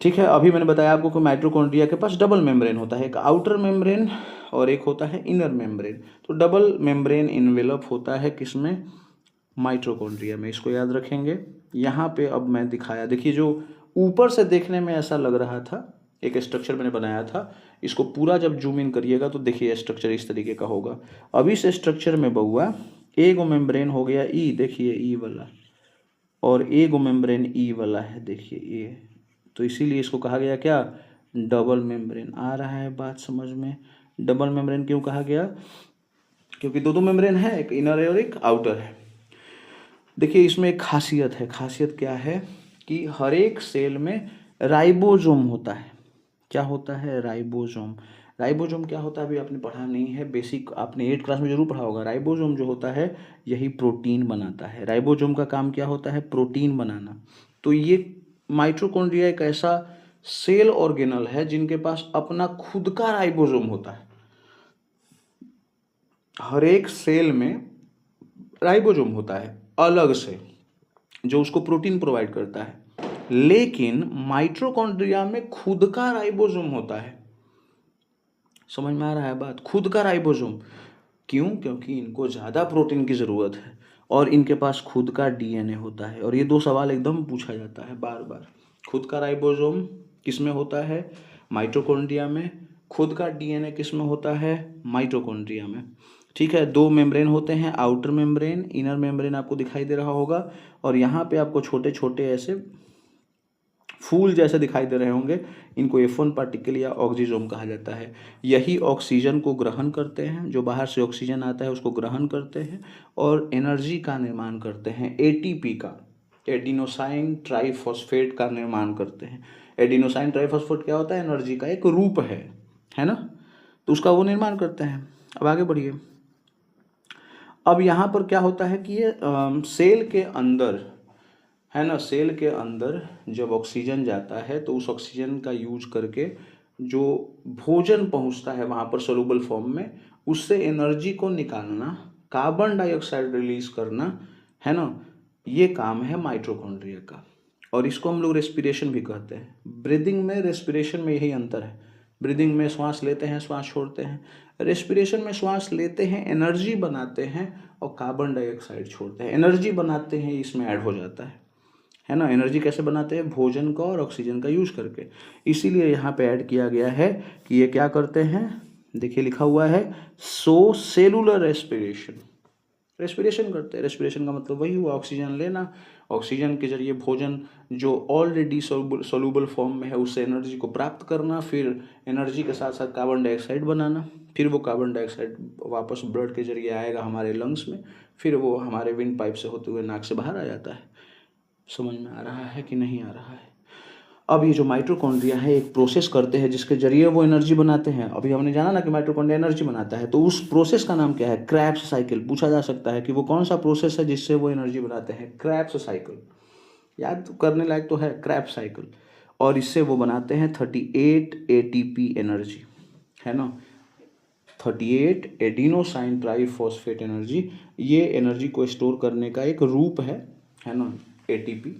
ठीक है। अभी मैंने बताया आपको कि माइटोकॉन्ड्रिया के पास डबल मेम्ब्रेन होता है, एक आउटर मेम्ब्रेन और एक होता है इनर मेम्ब्रेन। तो डबल मेम्ब्रेन इन्वेलप होता है किसमें, माइटोकॉन्ड्रिया में। इसको याद रखेंगे। यहाँ पे अब मैं दिखाया, देखिए जो ऊपर से देखने में ऐसा लग रहा था, एक स्ट्रक्चर मैंने बनाया था, इसको पूरा जब जूम इन करिएगा तो देखिए स्ट्रक्चर इस तरीके का होगा। अब इस स्ट्रक्चर में बउआ एगो मेम्ब्रेन हो गया ई, देखिए ई वाला, और एगो मेम्ब्रेन ई वाला है, देखिए ये। तो इसीलिए इसको कहा गया क्या, डबल मेम्ब्रेन। आ रहा है बात समझ में, डबल मेम्ब्रेन क्यों कहा गया, क्योंकि दो दो मेम्ब्रेन है, एक इनर है और एक आउटर है। देखिए इसमें एक खासियत है, खासियत क्या है कि हर एक सेल में राइबोसोम होता है। क्या होता है, राइबोसोम। राइबोसोम क्या होता है अभी आपने पढ़ा नहीं है, बेसिक आपने 8 क्लास में जरूर पढ़ा होगा। राइबोसोम जो होता है यही प्रोटीन बनाता है। राइबोसोम का काम क्या होता है, प्रोटीन बनाना। तो ये माइटोकॉन्ड्रिया एक ऐसा सेल ऑर्गेनल है जिनके पास अपना खुद का राइबोसोम होता है। हर एक सेल में राइबोसोम होता है अलग से, जो उसको प्रोटीन प्रोवाइड करता है। लेकिन माइटोकॉन्ड्रिया में खुद का राइबोसोम होता है। समझ में आ रहा है बात, खुद का राइबोसोम। क्यों, क्योंकि इनको ज़्यादा प्रोटीन की ज़रूरत है और इनके पास खुद का डीएनए होता है। और ये दो सवाल एकदम पूछा जाता है बार बार। खुद का राइबोसोम किस में होता है, माइटोकॉन्ड्रिया में। खुद का डीएनए किस में होता है, माइटोकॉन्ड्रिया में, ठीक है। दो मेम्ब्रेन होते हैं, आउटर मेम्ब्रेन, इनर मेम्ब्रेन आपको दिखाई दे रहा होगा। और यहाँ पे आपको छोटे छोटे ऐसे फूल जैसे दिखाई दे रहे होंगे, इनको F1 पार्टिकल या ऑक्सीजोम कहा जाता है। यही ऑक्सीजन को ग्रहण करते हैं, जो बाहर से ऑक्सीजन आता है उसको ग्रहण करते हैं और एनर्जी का निर्माण करते हैं, एटीपी का, एडिनोसाइन ट्राइफॉस्फेट का निर्माण करते हैं। एडिनोसाइन ट्राइफॉस्फेट क्या होता है, एनर्जी का एक रूप है ना, तो उसका वो निर्माण करते हैं। अब आगे बढ़िए। अब यहाँ पर क्या होता है कि ये सेल के अंदर, है ना, सेल के अंदर जब ऑक्सीजन जाता है तो उस ऑक्सीजन का यूज करके जो भोजन पहुंचता है वहाँ पर सोलुबल फॉर्म में, उससे एनर्जी को निकालना, कार्बन डाइऑक्साइड रिलीज करना, है ना, ये काम है माइटोकॉन्ड्रिया का। और इसको हम लोग रेस्पिरेशन भी कहते हैं। ब्रीदिंग में, रेस्पिरेशन में यही अंतर है। ब्रीदिंग में श्वास लेते हैं, श्वास छोड़ते हैं। रेस्पिरेशन में श्वास लेते हैं, एनर्जी बनाते हैं और कार्बन डाइऑक्साइड छोड़ते हैं। एनर्जी बनाते हैं इसमें ऐड हो जाता है ना। एनर्जी कैसे बनाते हैं? भोजन का और ऑक्सीजन का यूज करके। इसीलिए यहाँ पे ऐड किया गया है कि ये क्या करते हैं, देखिए लिखा हुआ है सो सेलुलर रेस्पिरेशन। रेस्पिरेशन करते हैं। रेस्पिरेशन का मतलब वही हुआ ऑक्सीजन लेना, ऑक्सीजन के जरिए भोजन जो ऑलरेडी सोलूबल फॉर्म में है उससे एनर्जी को प्राप्त करना, फिर एनर्जी के साथ साथ कार्बन डाइऑक्साइड बनाना, फिर वो कार्बन डाइऑक्साइड वापस ब्लड के जरिए आएगा हमारे लंग्स में, फिर वो हमारे विंड पाइप से होते हुए नाक से बाहर आ जाता है। समझ में आ रहा है कि नहीं आ रहा है? अब ये जो माइटोकॉन्ड्रिया है एक प्रोसेस करते हैं जिसके जरिए वो एनर्जी बनाते हैं। अभी हमने जाना ना कि माइटोकॉन्ड्रिया एनर्जी बनाता है, तो उस प्रोसेस का नाम क्या है? Krebs cycle. पूछा जा सकता है कि वो कौन सा प्रोसेस है जिससे वो एनर्जी बनाते हैं? Krebs cycle. याद करने लायक तो है क्रेब्स साइकिल। और इससे वो बनाते हैं 38 ATP एनर्जी, है ना। 38 एडिनोसाइन ट्राइफॉस्फेट एनर्जी, ये एनर्जी को स्टोर करने का एक रूप है ना। ATP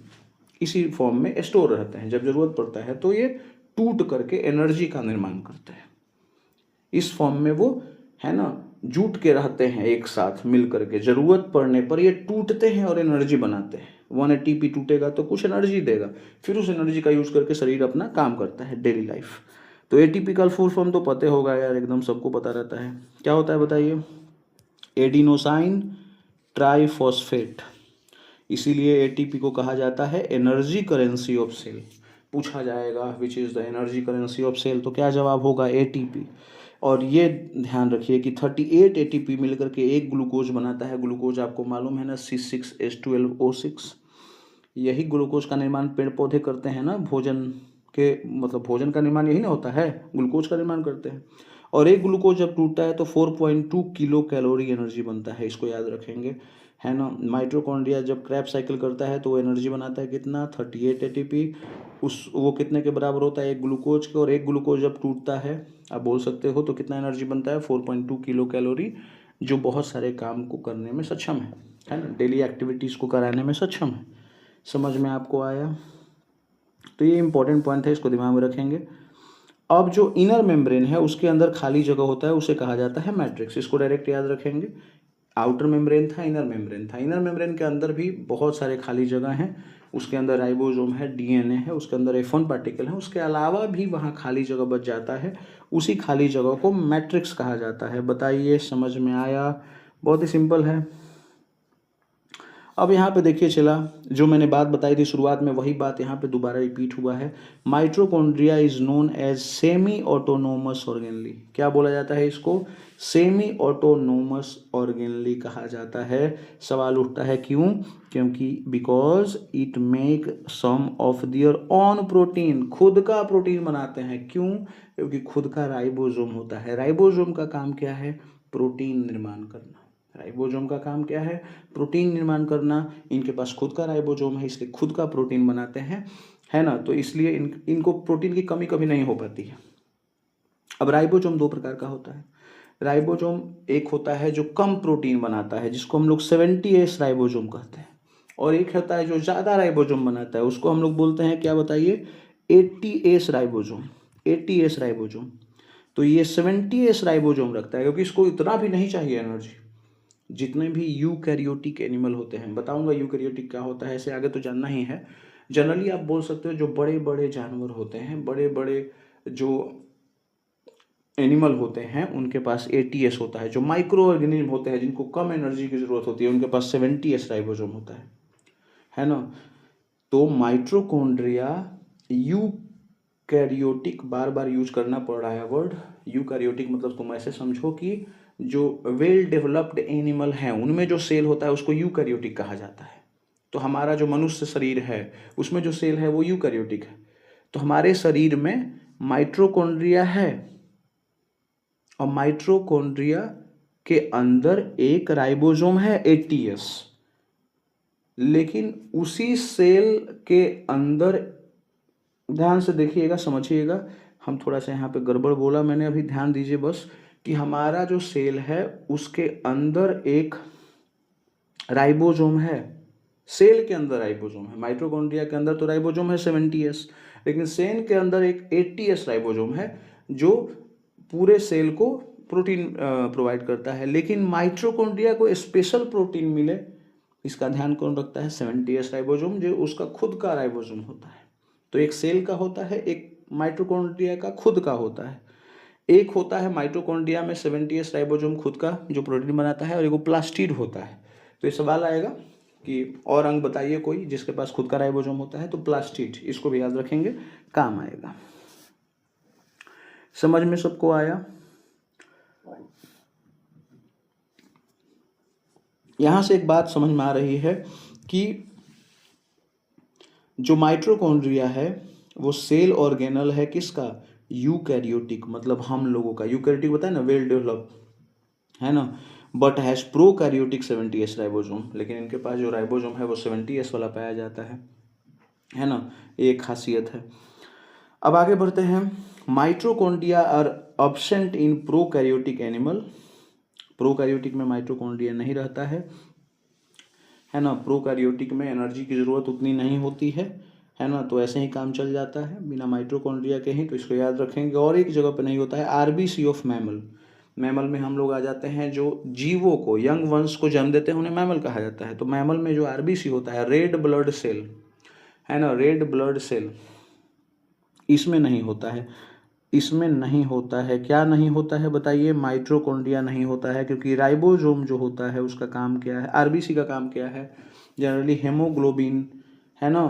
इसी फॉर्म में स्टोर रहते हैं, जब जरूरत पड़ता है तो ये टूट करके एनर्जी का निर्माण करते हैं। इस फॉर्म में वो, है ना, जुट के रहते हैं एक साथ मिल करके। जरूरत पड़ने पर ये टूटते हैं और एनर्जी बनाते हैं। 1 ATP टूटेगा तो कुछ एनर्जी देगा, फिर उस एनर्जी का यूज करके शरीर अपना काम करता है डेली लाइफ। तो ATP का फुल फॉर्म तो पता होगा यार, एकदम सबको पता रहता है। क्या होता है बताइए? Adenosine triphosphate. इसीलिए ATP को कहा जाता है एनर्जी करेंसी ऑफ सेल। पूछा जाएगा which is the energy currency of cell, तो क्या जवाब होगा? ATP। और ये ध्यान रखिए कि 38 ATP मिलकर के एक ग्लूकोज बनाता है। ग्लूकोज आपको मालूम है ना, C6H12O6। यही ग्लूकोज का निर्माण पेड़ पौधे करते हैं ना, भोजन के मतलब भोजन का निर्माण यही ना होता है, ग्लूकोज का निर्माण करते हैं। और एक ग्लूकोज जब टूटता है तो 4.2 किलो कैलोरी एनर्जी बनता है, इसको याद रखेंगे, है ना। माइटोकॉन्ड्रिया जब क्रैब साइकिल करता है तो वो एनर्जी बनाता है कितना? 38 ATP। वो कितने के बराबर होता है? एक ग्लूकोज के। और एक ग्लूकोज जब टूटता है, आप बोल सकते हो, तो कितना एनर्जी बनता है? 4.2 किलो कैलोरी, जो बहुत सारे काम को करने में सक्षम है ना, डेली एक्टिविटीज़ को कराने में सक्षम है। समझ में आपको आया? तो ये इंपॉर्टेंट पॉइंट है, इसको दिमाग में रखेंगे। अब जो इनर मेम्ब्रेन है उसके अंदर खाली जगह होता है, उसे कहा जाता है मैट्रिक्स। इसको डायरेक्ट याद रखेंगे। आउटर मेम्ब्रेन था, इनर मेम्ब्रेन था। इनर मेम्ब्रेन के अंदर भी बहुत सारे खाली जगह हैं। उसके अंदर राइबोसोम है, DNA है, उसके अंदर F1 पार्टिकल है। उसके अलावा भी वहाँ खाली जगह बच जाता है, उसी खाली जगह को मैट्रिक्स कहा जाता है। बताइए, समझ में आया? बहुत ही सिंपल है। अब यहाँ पे देखिए, चला जो मैंने बात बताई थी शुरुआत में, वही बात यहाँ पे दोबारा रिपीट हुआ है। Mitochondria is known as semi autonomous organelle. क्या बोला जाता है इसको? सेमी ऑटोनोमस ऑर्गेनली कहा जाता है। सवाल उठता है क्यों? क्योंकि because it make some of their own protein, खुद का प्रोटीन बनाते हैं। क्यों? क्योंकि खुद का राइबोसोम होता है। राइबोसोम का काम क्या है? प्रोटीन निर्माण करना। राइबोसोम का काम क्या है? प्रोटीन निर्माण करना। इनके पास खुद का राइबोसोम है, इसलिए खुद का प्रोटीन बनाते हैं, है ना। तो इसलिए इनको प्रोटीन की कमी कभी नहीं हो पाती है। अब राइबोसोम 2 प्रकार का होता है। राइबोसोम एक होता है जो कम प्रोटीन बनाता है, जिसको हम लोग 70S राइबोसोम कहते हैं। और एक होता है जो ज़्यादा राइबोसोम बनाता है, उसको हम लोग बोलते हैं, क्या बताइए? 80S ribosome. 80S ribosome. तो ये 70S राइबोसोम रखता है, क्योंकि इसको इतना भी नहीं चाहिए एनर्जी जितने भी यूकैरियोटिक एनिमल होते हैं। बताऊंगा यूकैरियोटिक क्या होता है, ऐसे आगे तो जानना ही है। जनरली आप बोल सकते हो जो बड़े बड़े जानवर होते हैं, बड़े बड़े जो एनिमल होते हैं, उनके पास 80S होता है। जो माइक्रो ऑर्गेनिज्म होते हैं, जिनको कम एनर्जी की जरूरत होती है, उनके पास 70S राइबोसोम होता है ना। तो माइटोकॉन्ड्रिया यूकैरियोटिक, बार बार यूज करना पड़ रहा है वर्ड यूकैरियोटिक, मतलब तुम ऐसे समझो कि जो वेल डेवलप्ड एनिमल हैं उनमें जो सेल होता है उसको यूकैरियोटिक कहा जाता है। तो हमारा जो मनुष्य शरीर है उसमें जो सेल है वो यूकैरियोटिक है। तो हमारे शरीर में माइटोकॉन्ड्रिया है, और माइटोकॉन्ड्रिया के अंदर एक राइबोसोम है 80S। लेकिन उसी सेल के अंदर, ध्यान से देखिएगा, समझिएगा, हम थोड़ा सा यहाँ पे गड़बड़ बोला मैंने अभी, ध्यान दीजिए बस, कि हमारा जो सेल है उसके अंदर एक राइबोसोम है। सेल के अंदर राइबोसोम है। माइटोकॉन्ड्रिया के अंदर तो राइबोसोम है 70S, लेकिन सेल के अंदर एक 80S राइबोसोम है, जो पूरे सेल को प्रोटीन प्रोवाइड करता है। लेकिन माइटोकॉन्ड्रिया को स्पेशल प्रोटीन मिले, इसका ध्यान कौन रखता है? 70S राइबोसोम, जो उसका खुद का राइबोसोम होता है। तो एक सेल का होता है, एक माइटोकॉन्ड्रिया का खुद का होता है। एक होता है माइटोकॉन्ड्रिया में 70S राइबोसोम खुद का जो प्रोटीन बनाता है, और एक प्लास्टिड होता है। तो ये सवाल आएगा कि और अंग बताइए कोई जिसके पास खुद का राइबोसोम होता है, तो प्लास्टिड, इसको भी याद रखेंगे, काम आएगा। समझ में सबको आया? यहां से एक बात समझ में आ रही है कि जो माइटोकॉन्ड्रिया है वो सेल ऑर्गेनल है किसका? यूकैरियोटिक, मतलब हम लोगों का। यूकैरियोटिक बताया ना, वेल डेवलप है ना, but has prokaryotic 70S ribosome. लेकिन इनके पास जो राइबोसोम है वो 70S वाला पाया जाता है ना, एक खासियत है। अब आगे बढ़ते हैं। Mitochondria are absent in prokaryotic animal. Prokaryotic में माइटोकॉन्ड्रिया नहीं रहता है ना। प्रोकैरियोटिक में एनर्जी की ज़रूरत उतनी नहीं होती है ना, तो ऐसे ही काम चल जाता है बिना माइटोकॉन्ड्रिया के ही, तो इसको याद रखेंगे। और एक जगह पे नहीं होता है, आरबीसी ऑफ मैमल। मैमल में हम लोग आ जाते हैं, जो जीवों को, यंग वंश को जन्म देते हैं, उन्हें मैमल कहा जाता है। तो मैमल में जो आरबीसी होता है, रेड ब्लड सेल है ना, रेड ब्लड सेल, इसमें नहीं होता है। इसमें नहीं होता है, क्या नहीं होता है बताइए? माइटोकॉन्ड्रिया नहीं होता है, क्योंकि राइबोसोम जो होता है उसका काम क्या है? आरबीसी का काम क्या है? जनरली हेमोग्लोबिन है ना,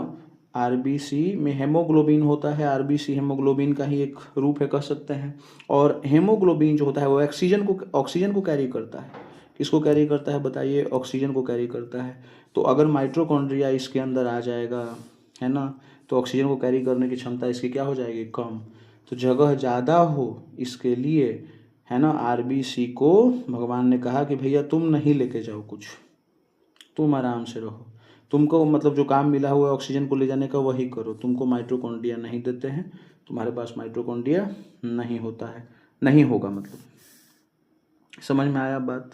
आरबीसी में हेमोग्लोबिन होता है। आरबीसी हेमोग्लोबिन का ही एक रूप है, कह सकते हैं। और हेमोग्लोबिन जो होता है वो ऑक्सीजन को कैरी करता है। किसको कैरी करता है बताइए? ऑक्सीजन को कैरी करता है। तो अगर माइटोकॉन्ड्रिया इसके अंदर आ जाएगा है ना, तो ऑक्सीजन को कैरी करने की क्षमता इसकी क्या हो जाएगी? कम। तो जगह ज़्यादा हो इसके लिए है ना, आरबीसी को भगवान ने कहा कि भैया तुम नहीं लेके जाओ कुछ, तुम आराम से रहो, तुमको मतलब जो काम मिला हुआ है ऑक्सीजन को ले जाने का वही करो, तुमको माइटोकॉन्ड्रिया नहीं देते हैं, तुम्हारे पास माइटोकॉन्ड्रिया नहीं होता है, नहीं होगा मतलब। समझ में आया बात?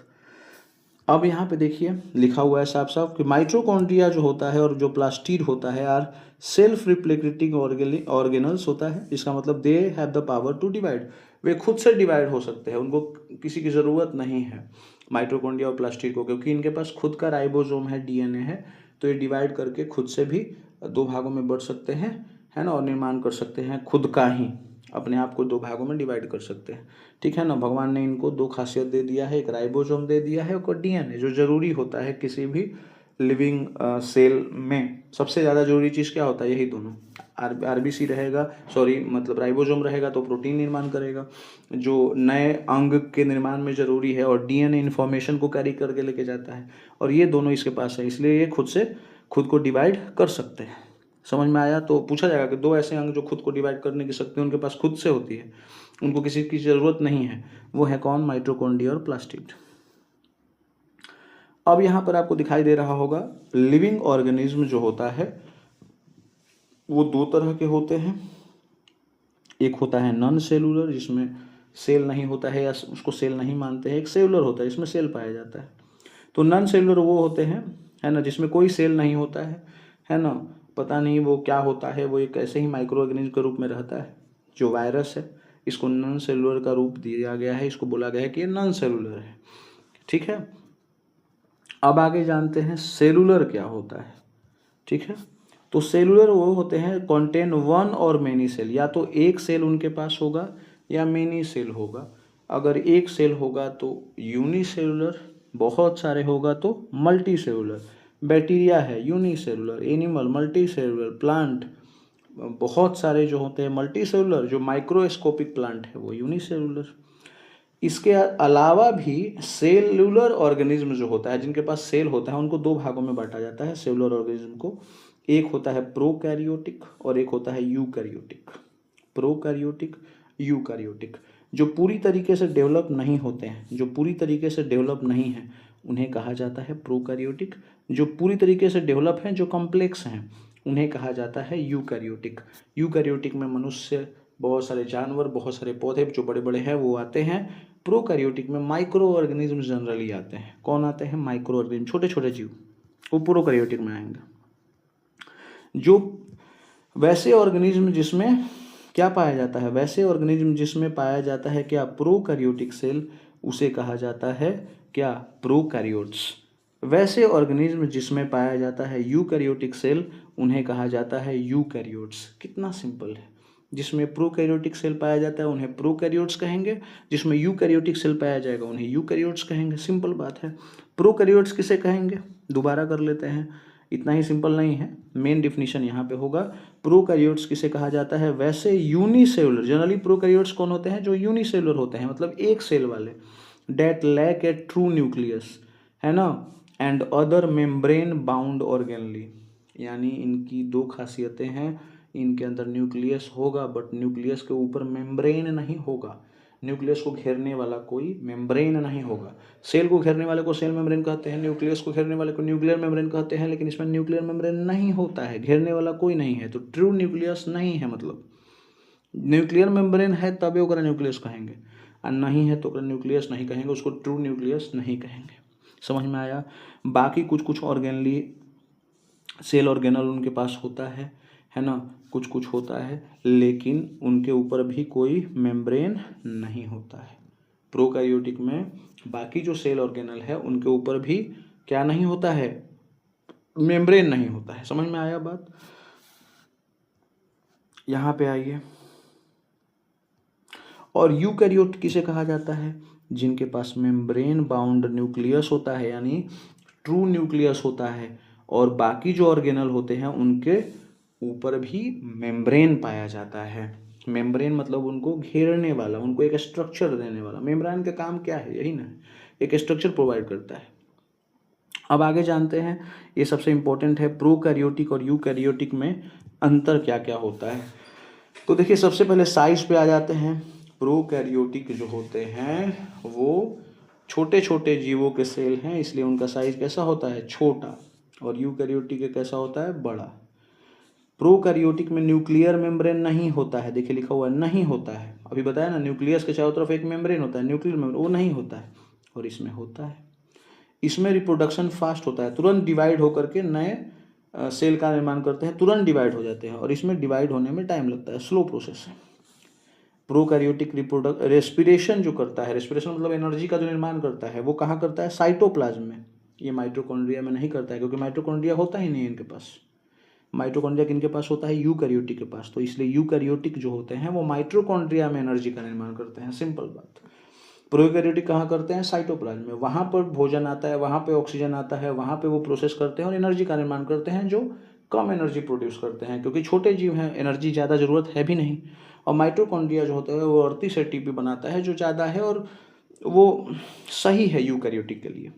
अब यहाँ पे देखिए लिखा हुआ है साफ साफ कि माइटोकॉन्ड्रिया जो होता है और जो प्लास्टिड होता है यार सेल्फ रिप्लिकेटिंग ऑर्गेनल्स होता है। इसका मतलब they have the power to divide, वे खुद से डिवाइड हो सकते हैं, उनको किसी की ज़रूरत नहीं है माइटोकॉन्ड्रिया और प्लास्टिड को, क्योंकि इनके पास खुद का राइबोसोम है, डीएनए है। तो ये डिवाइड करके खुद से भी दो भागों में बढ़ सकते हैं है ना, और निर्माण कर सकते हैं खुद का ही, अपने आप को दो भागों में डिवाइड कर सकते हैं। ठीक है ना, भगवान ने इनको दो खासियत दे दिया है, एक राइबोसोम दे दिया है, और डीएनए जो जरूरी होता है किसी भी लिविंग सेल में। सबसे ज़्यादा जरूरी चीज़ क्या होता है? यही दोनों। आरबीसी रहेगा, सॉरी मतलब राइबोसोम रहेगा तो प्रोटीन निर्माण करेगा जो नए अंग के निर्माण में ज़रूरी है, और डीएनए इन्फॉर्मेशन को कैरी करके लेके जाता है, और ये दोनों इसके पास है, इसलिए ये खुद को डिवाइड कर सकते हैं। समझ में आया? तो पूछा जाएगा कि दो ऐसे अंग जो खुद को डिवाइड करने की शक्ति उनके पास खुद से होती है, उनको किसी की ज़रूरत नहीं है, वो है कौन? माइटोकॉन्ड्रिया और प्लास्टिड। अब यहाँ पर आपको दिखाई दे रहा होगा लिविंग ऑर्गेनिज्म जो होता है वो दो तरह के होते हैं। एक होता है नॉन सेलुलर, जिसमें सेल नहीं होता है या उसको सेल नहीं मानते हैं। एक सेलुलर होता है, इसमें सेल पाया जाता है। तो नॉन सेलुलर वो होते हैं है ना, जिसमें कोई सेल नहीं होता है ना, पता नहीं वो क्या होता है, वो एक ऐसे ही माइक्रो ऑर्गेनिज्म के रूप में रहता है। जो वायरस है इसको नॉन सेलुलर का रूप दिया गया है, इसको बोला गया है कि ये नॉन सेलुलर है। ठीक है, अब आगे जानते हैं सेलुलर क्या होता है। ठीक है, तो सेलुलर वो होते हैं कंटेन वन और मेनी सेल, या तो एक सेल उनके पास होगा या मेनी सेल होगा। अगर एक सेल होगा तो यूनिसेलुलर, बहुत सारे होगा तो मल्टी सेलुलर। बैक्टीरिया है unicellular, animal multi cellular, plant बहुत सारे जो होते हैं मल्टी सेलुलर, जो माइक्रोस्कोपिक प्लांट है वो यूनिसेलुलर। इसके अलावा भी सेलुलर ऑर्गेनिज्म जो होता है, जिनके पास सेल होता है, उनको दो भागों में बांटा जाता है सेलुलर ऑर्गेनिज्म को। एक होता है प्रोकैरियोटिक और एक होता है यूकैरियोटिक। Prokaryotic, eukaryotic. जो पूरी तरीके से डेवलप नहीं होते हैं, जो पूरी तरीके से डेवलप नहीं है, उन्हें कहा जाता है प्रोकैरियोटिक। जो पूरी तरीके से डेवलप हैं, जो कॉम्प्लेक्स हैं, उन्हें कहा जाता है यूकैरियोटिक। यूकैरियोटिक में मनुष्य, बहुत सारे जानवर, बहुत सारे पौधे जो बड़े बड़े हैं वो आते हैं। प्रोकैरियोटिक में माइक्रो ऑर्गेनिज्म जनरली आते हैं। कौन आते हैं? माइक्रो ऑर्गेनिज्म, छोटे छोटे जीव, वो प्रोकैरियोटिक में आएंगे। जो वैसे ऑर्गेनिज्म जिसमें क्या पाया जाता है? वैसे ऑर्गेनिज्म जिसमें पाया जाता है क्या? प्रोकैरियोटिक सेल, उसे कहा जाता है क्या? प्रोकैरियोट्स। वैसे ऑर्गेनिज्म जिसमें पाया जाता है यूकैरियोटिक सेल, उन्हें कहा जाता है यूकैरियोट्स। कितना सिंपल है। जिसमें प्रोकैरियोटिक सेल पाया जाता है उन्हें प्रोकैरियोट्स कहेंगे, जिसमें यूकैरियोटिक सेल पाया जाएगा उन्हें यूकैरियोट्स कहेंगे। सिंपल बात है। प्रोकैरियोट्स किसे कहेंगे? दोबारा कर लेते हैं, इतना ही सिंपल नहीं है। मेन डिफिनीशन यहाँ पे होगा। प्रोकैरियोट्स किसे कहा जाता है? वैसे यूनिसेलुलर, जनरली प्रोकैरियोट्स कौन होते हैं? जो यूनिसेलुलर होते हैं, मतलब एक सेल वाले, डेट लैक ए ट्रू न्यूक्लियस, है ना, and other membrane bound organelle. यानी इनकी दो खासियतें हैं, इनके अंदर न्यूक्लियस होगा बट न्यूक्लियस के ऊपर मेम्ब्रेन नहीं होगा, न्यूक्लियस को घेरने वाला कोई मेम्ब्रेन नहीं होगा। सेल को घेरने वाले को सेल मेम्ब्रेन कहते हैं, न्यूक्लियस को घेरने वाले को न्यूक्लियर मेम्ब्रेन कहते हैं, लेकिन इसमें न्यूक्लियर मेम्ब्रेन नहीं होता है, घेरने वाला कोई नहीं है, तो ट्रू न्यूक्लियस नहीं है। मतलब न्यूक्लियर मेम्ब्रेन है तब ओकरा न्यूक्लियस कहेंगे, और नहीं है तो ओकरा न्यूक्लियस नहीं कहेंगे, उसको ट्रू न्यूक्लियस नहीं कहेंगे। समझ में आया? बाकी कुछ कुछ ऑर्गेनली सेल ऑर्गेनल उनके पास होता है ना, कुछ कुछ होता है, लेकिन उनके ऊपर भी कोई मेम्ब्रेन नहीं होता है। प्रोकैरियोटिक में बाकी जो सेल ऑर्गेनल है उनके ऊपर भी क्या नहीं होता है? मेम्ब्रेन नहीं होता है। समझ में आया बात? यहाँ पे आइए। और यूकैरियोट किसे कहा जाता है? जिनके पास मेम्ब्रेन बाउंड न्यूक्लियस होता है, यानी ट्रू न्यूक्लियस होता है, और बाकी जो ऑर्गेनल होते हैं उनके ऊपर भी मेम्ब्रेन पाया जाता है। मेम्ब्रेन मतलब उनको घेरने वाला, उनको एक स्ट्रक्चर देने वाला। मेम्ब्रेन का काम क्या है? यही ना, एक स्ट्रक्चर प्रोवाइड करता है। अब आगे जानते हैं, ये सबसे इंपॉर्टेंट है, प्रोकैरियोटिक और यूकैरियोटिक में अंतर क्या क्या होता है। तो देखिए, सबसे पहले साइज पे आ जाते हैं। प्रोकैरियोटिक जो होते हैं वो छोटे छोटे जीवों के सेल हैं, इसलिए उनका साइज कैसा होता है? छोटा। और यूकैरियोटिक कैसा होता है? बड़ा। प्रोकैरियोटिक में न्यूक्लियर मेम्ब्रेन नहीं होता है, देखिए लिखा हुआ है नहीं होता है। अभी बताया ना, न्यूक्लियस के चारों तरफ एक मेम्ब्रेन होता है, न्यूक्लियर मेम्ब्रेन, वो नहीं होता है, और इसमें होता है। इसमें रिप्रोडक्शन फास्ट होता है, तुरंत डिवाइड होकर के नए सेल का निर्माण करते हैं, तुरंत डिवाइड हो जाते हैं, और इसमें डिवाइड होने में टाइम लगता है, स्लो प्रोसेस है। प्रोकैरियोटिक रेस्पिरेशन जो करता है, रेस्पिरेशन मतलब एनर्जी का जो निर्माण करता है, वो कहाँ करता है? साइटोप्लाज्म में। ये माइटोकॉन्ड्रिया में नहीं करता है, क्योंकि माइटोकॉन्ड्रिया होता ही नहीं है इनके पास। माइटोकॉन्ड्रिया किनके पास होता है? यूकैरियोटिक के पास। तो इसलिए यूकैरियोटिक जो होते हैं वो माइटोकॉन्ड्रिया में एनर्जी का निर्माण करते हैं, सिंपल बात। प्रोकैरियोटिक कहाँ करते हैं? साइटोप्लाज्म में। वहाँ पर भोजन आता है, वहाँ पे ऑक्सीजन आता है, वहाँ पे वो प्रोसेस करते हैं और एनर्जी का निर्माण करते हैं, जो कम एनर्जी प्रोड्यूस करते हैं, क्योंकि छोटे जीव हैं, एनर्जी ज़्यादा ज़रूरत है भी नहीं। और माइटोकॉन्ड्रिया जो होता है वो अड़तीस एटीपी बनाता है, जो ज़्यादा है, और वो सही है यूकैरियोटिक के लिए।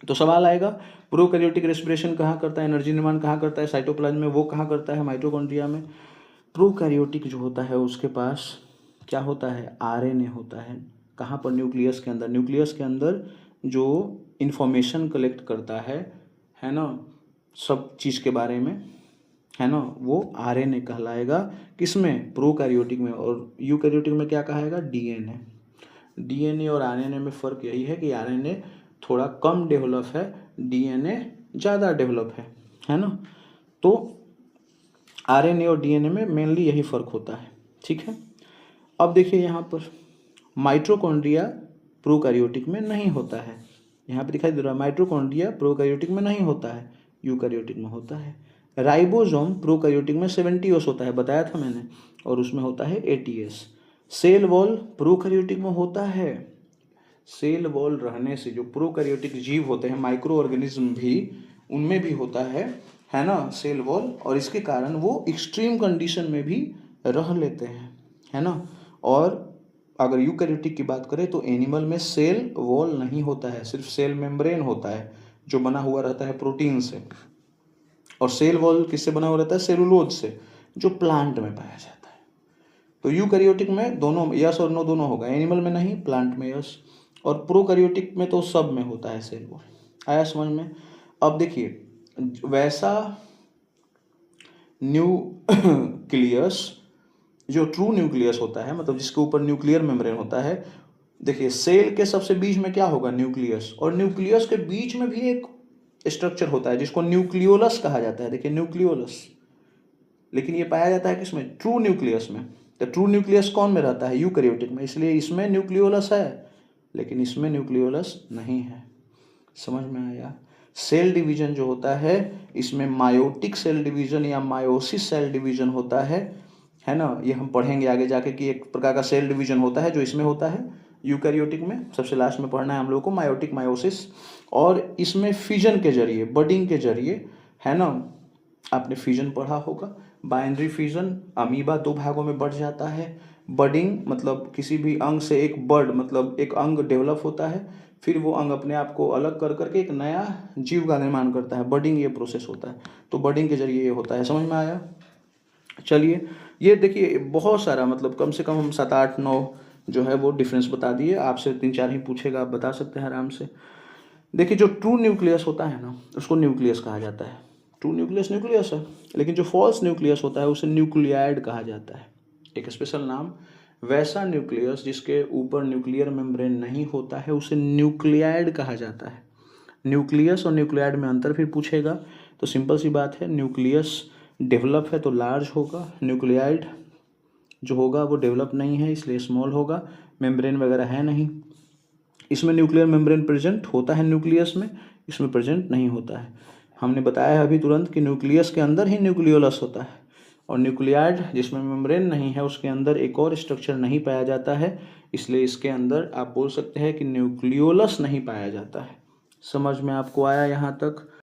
तो सवाल आएगा, प्रोकैरियोटिक रेस्पिरेशन कहाँ करता है, एनर्जी निर्माण कहाँ करता है? साइटोप्लाज्म में। वो कहाँ करता है? माइटोकॉन्ड्रिया में। प्रोकैरियोटिक जो होता है उसके पास क्या होता है? आरएनए होता है। कहाँ पर? न्यूक्लियस के अंदर। न्यूक्लियस के अंदर जो इन्फॉर्मेशन कलेक्ट करता है ना, सब चीज़ के बारे में, है ना, वो आरएनए कहलाएगा। किसमें? प्रोकैरियोटिक में। और यूकैरियोटिक में क्या कहेगा? डीएनए। डीएनए और आरएनए में फ़र्क यही है कि आरएनए थोड़ा कम डेवलप है, डीएनए ज़्यादा डेवलप है ना। तो आरएनए और डीएनए में मेनली यही फ़र्क होता है, ठीक है। अब देखिए यहाँ पर माइटोकॉन्ड्रिया प्रोकैरियोटिक में नहीं होता है, यहाँ पे दिखाई दे रहा है, माइटोकॉन्ड्रिया प्रोकैरियोटिक में नहीं होता है, यूकैरियोटिक में होता है। राइबोसोम प्रोकैरियोटिक में 70S होता है, बताया था मैंने, और उसमें होता है 80S। सेल वॉल प्रोकैरियोटिक में होता है। सेल वॉल रहने से जो प्रोकैरियोटिक जीव होते हैं, माइक्रो ऑर्गेनिज्म भी, उनमें भी होता है ना, सेल वॉल, और इसके कारण वो एक्सट्रीम कंडीशन में भी रह लेते हैं, है ना। और अगर यूकैरियोटिक की बात करें तो एनिमल में सेल वॉल नहीं होता है, सिर्फ सेल मेम्ब्रेन होता है, जो बना हुआ रहता है प्रोटीन से। और सेल वॉल किससे बना हुआ रहता है? सेलुलोज से, जो प्लांट में पाया जाता है। तो यूकैरियोटिक में दोनों यस और नो दोनों होगा, एनिमल में नहीं, प्लांट में यस, और प्रोकैरियोटिक में तो सब में होता है सेल वॉल। आया समझ में? अब देखिए, वैसा न्यूक्लियस जो ट्रू न्यूक्लियस होता है, मतलब जिसके ऊपर न्यूक्लियर मेम्ब्रेन होता है, देखिए सेल के सबसे बीच में क्या होगा? न्यूक्लियस। और न्यूक्लियस के बीच में भी एक स्ट्रक्चर होता है जिसको न्यूक्लियोलस कहा जाता है। देखिए न्यूक्लियोलस लेकिन ये पाया जाता है किसमें, ट्रू न्यूक्लियस में। तो ट्रू न्यूक्लियस कौन में रहता है, यूकैरियोटिक में, इसलिए इसमें न्यूक्लियोलस है लेकिन इसमें न्यूक्लियोलस नहीं है। समझ में आया। सेल डिवीजन जो होता है इसमें मायोटिक सेल डिवीजन या मायोसिस सेल डिवीजन होता है ना। ये हम पढ़ेंगे आगे जाके कि एक प्रकार का सेल डिवीजन होता है जो इसमें होता है यूकैरियोटिक में, सबसे लास्ट में पढ़ना है हम लोग को मायोटिक, मायोसिस। और इसमें फिजन के जरिए, बडिंग के जरिए, है ना, आपने फिजन पढ़ा होगा। बाइनरी फिजन, अमीबा 2 भागों में बढ़ जाता है। बडिंग मतलब किसी भी अंग से एक बर्ड मतलब एक अंग डेवलप होता है, फिर वो अंग अपने आप को अलग कर करके एक नया जीव का निर्माण करता है। बडिंग ये प्रोसेस होता है, तो बडिंग के जरिए ये होता है। समझ में आया। चलिए ये देखिए बहुत सारा मतलब कम से कम हम 7, 8, 9 जो है वो डिफरेंस बता दिए। आपसे 3, 4 ही पूछेगा, आप बता सकते हैं आराम से। देखिए जो ट्रू न्यूक्लियस होता है ना उसको न्यूक्लियस कहा जाता है। ट्रू न्यूक्लियस न्यूक्लियस है, लेकिन जो फॉल्स न्यूक्लियस होता है उसे न्यूक्लियाइड कहा जाता है, एक स्पेशल नाम। वैसा न्यूक्लियस जिसके ऊपर न्यूक्लियर मेम्ब्रेन नहीं होता है उसे न्यूक्लियाइड कहा जाता है। न्यूक्लियस और न्यूक्लियाइड में अंतर फिर पूछेगा तो सिंपल सी बात है, न्यूक्लियस डेवलप है तो लार्ज होगा, न्यूक्लियाइड जो होगा वो डेवलप नहीं है इसलिए स्मॉल होगा, मेम्ब्रेन वगैरह है नहीं। इसमें न्यूक्लियर मेम्ब्रेन प्रेजेंट होता है न्यूक्लियस में, इसमें प्रेजेंट नहीं होता है। हमने बताया अभी तुरंत कि न्यूक्लियस के अंदर ही न्यूक्लियोलस होता है, और न्यूक्लियाइड जिसमें मेम्ब्रेन नहीं है उसके अंदर एक और स्ट्रक्चर नहीं पाया जाता है, इसलिए इसके अंदर आप बोल सकते हैं कि न्यूक्लियोलस नहीं पाया जाता है। समझ में आपको आया यहाँ तक।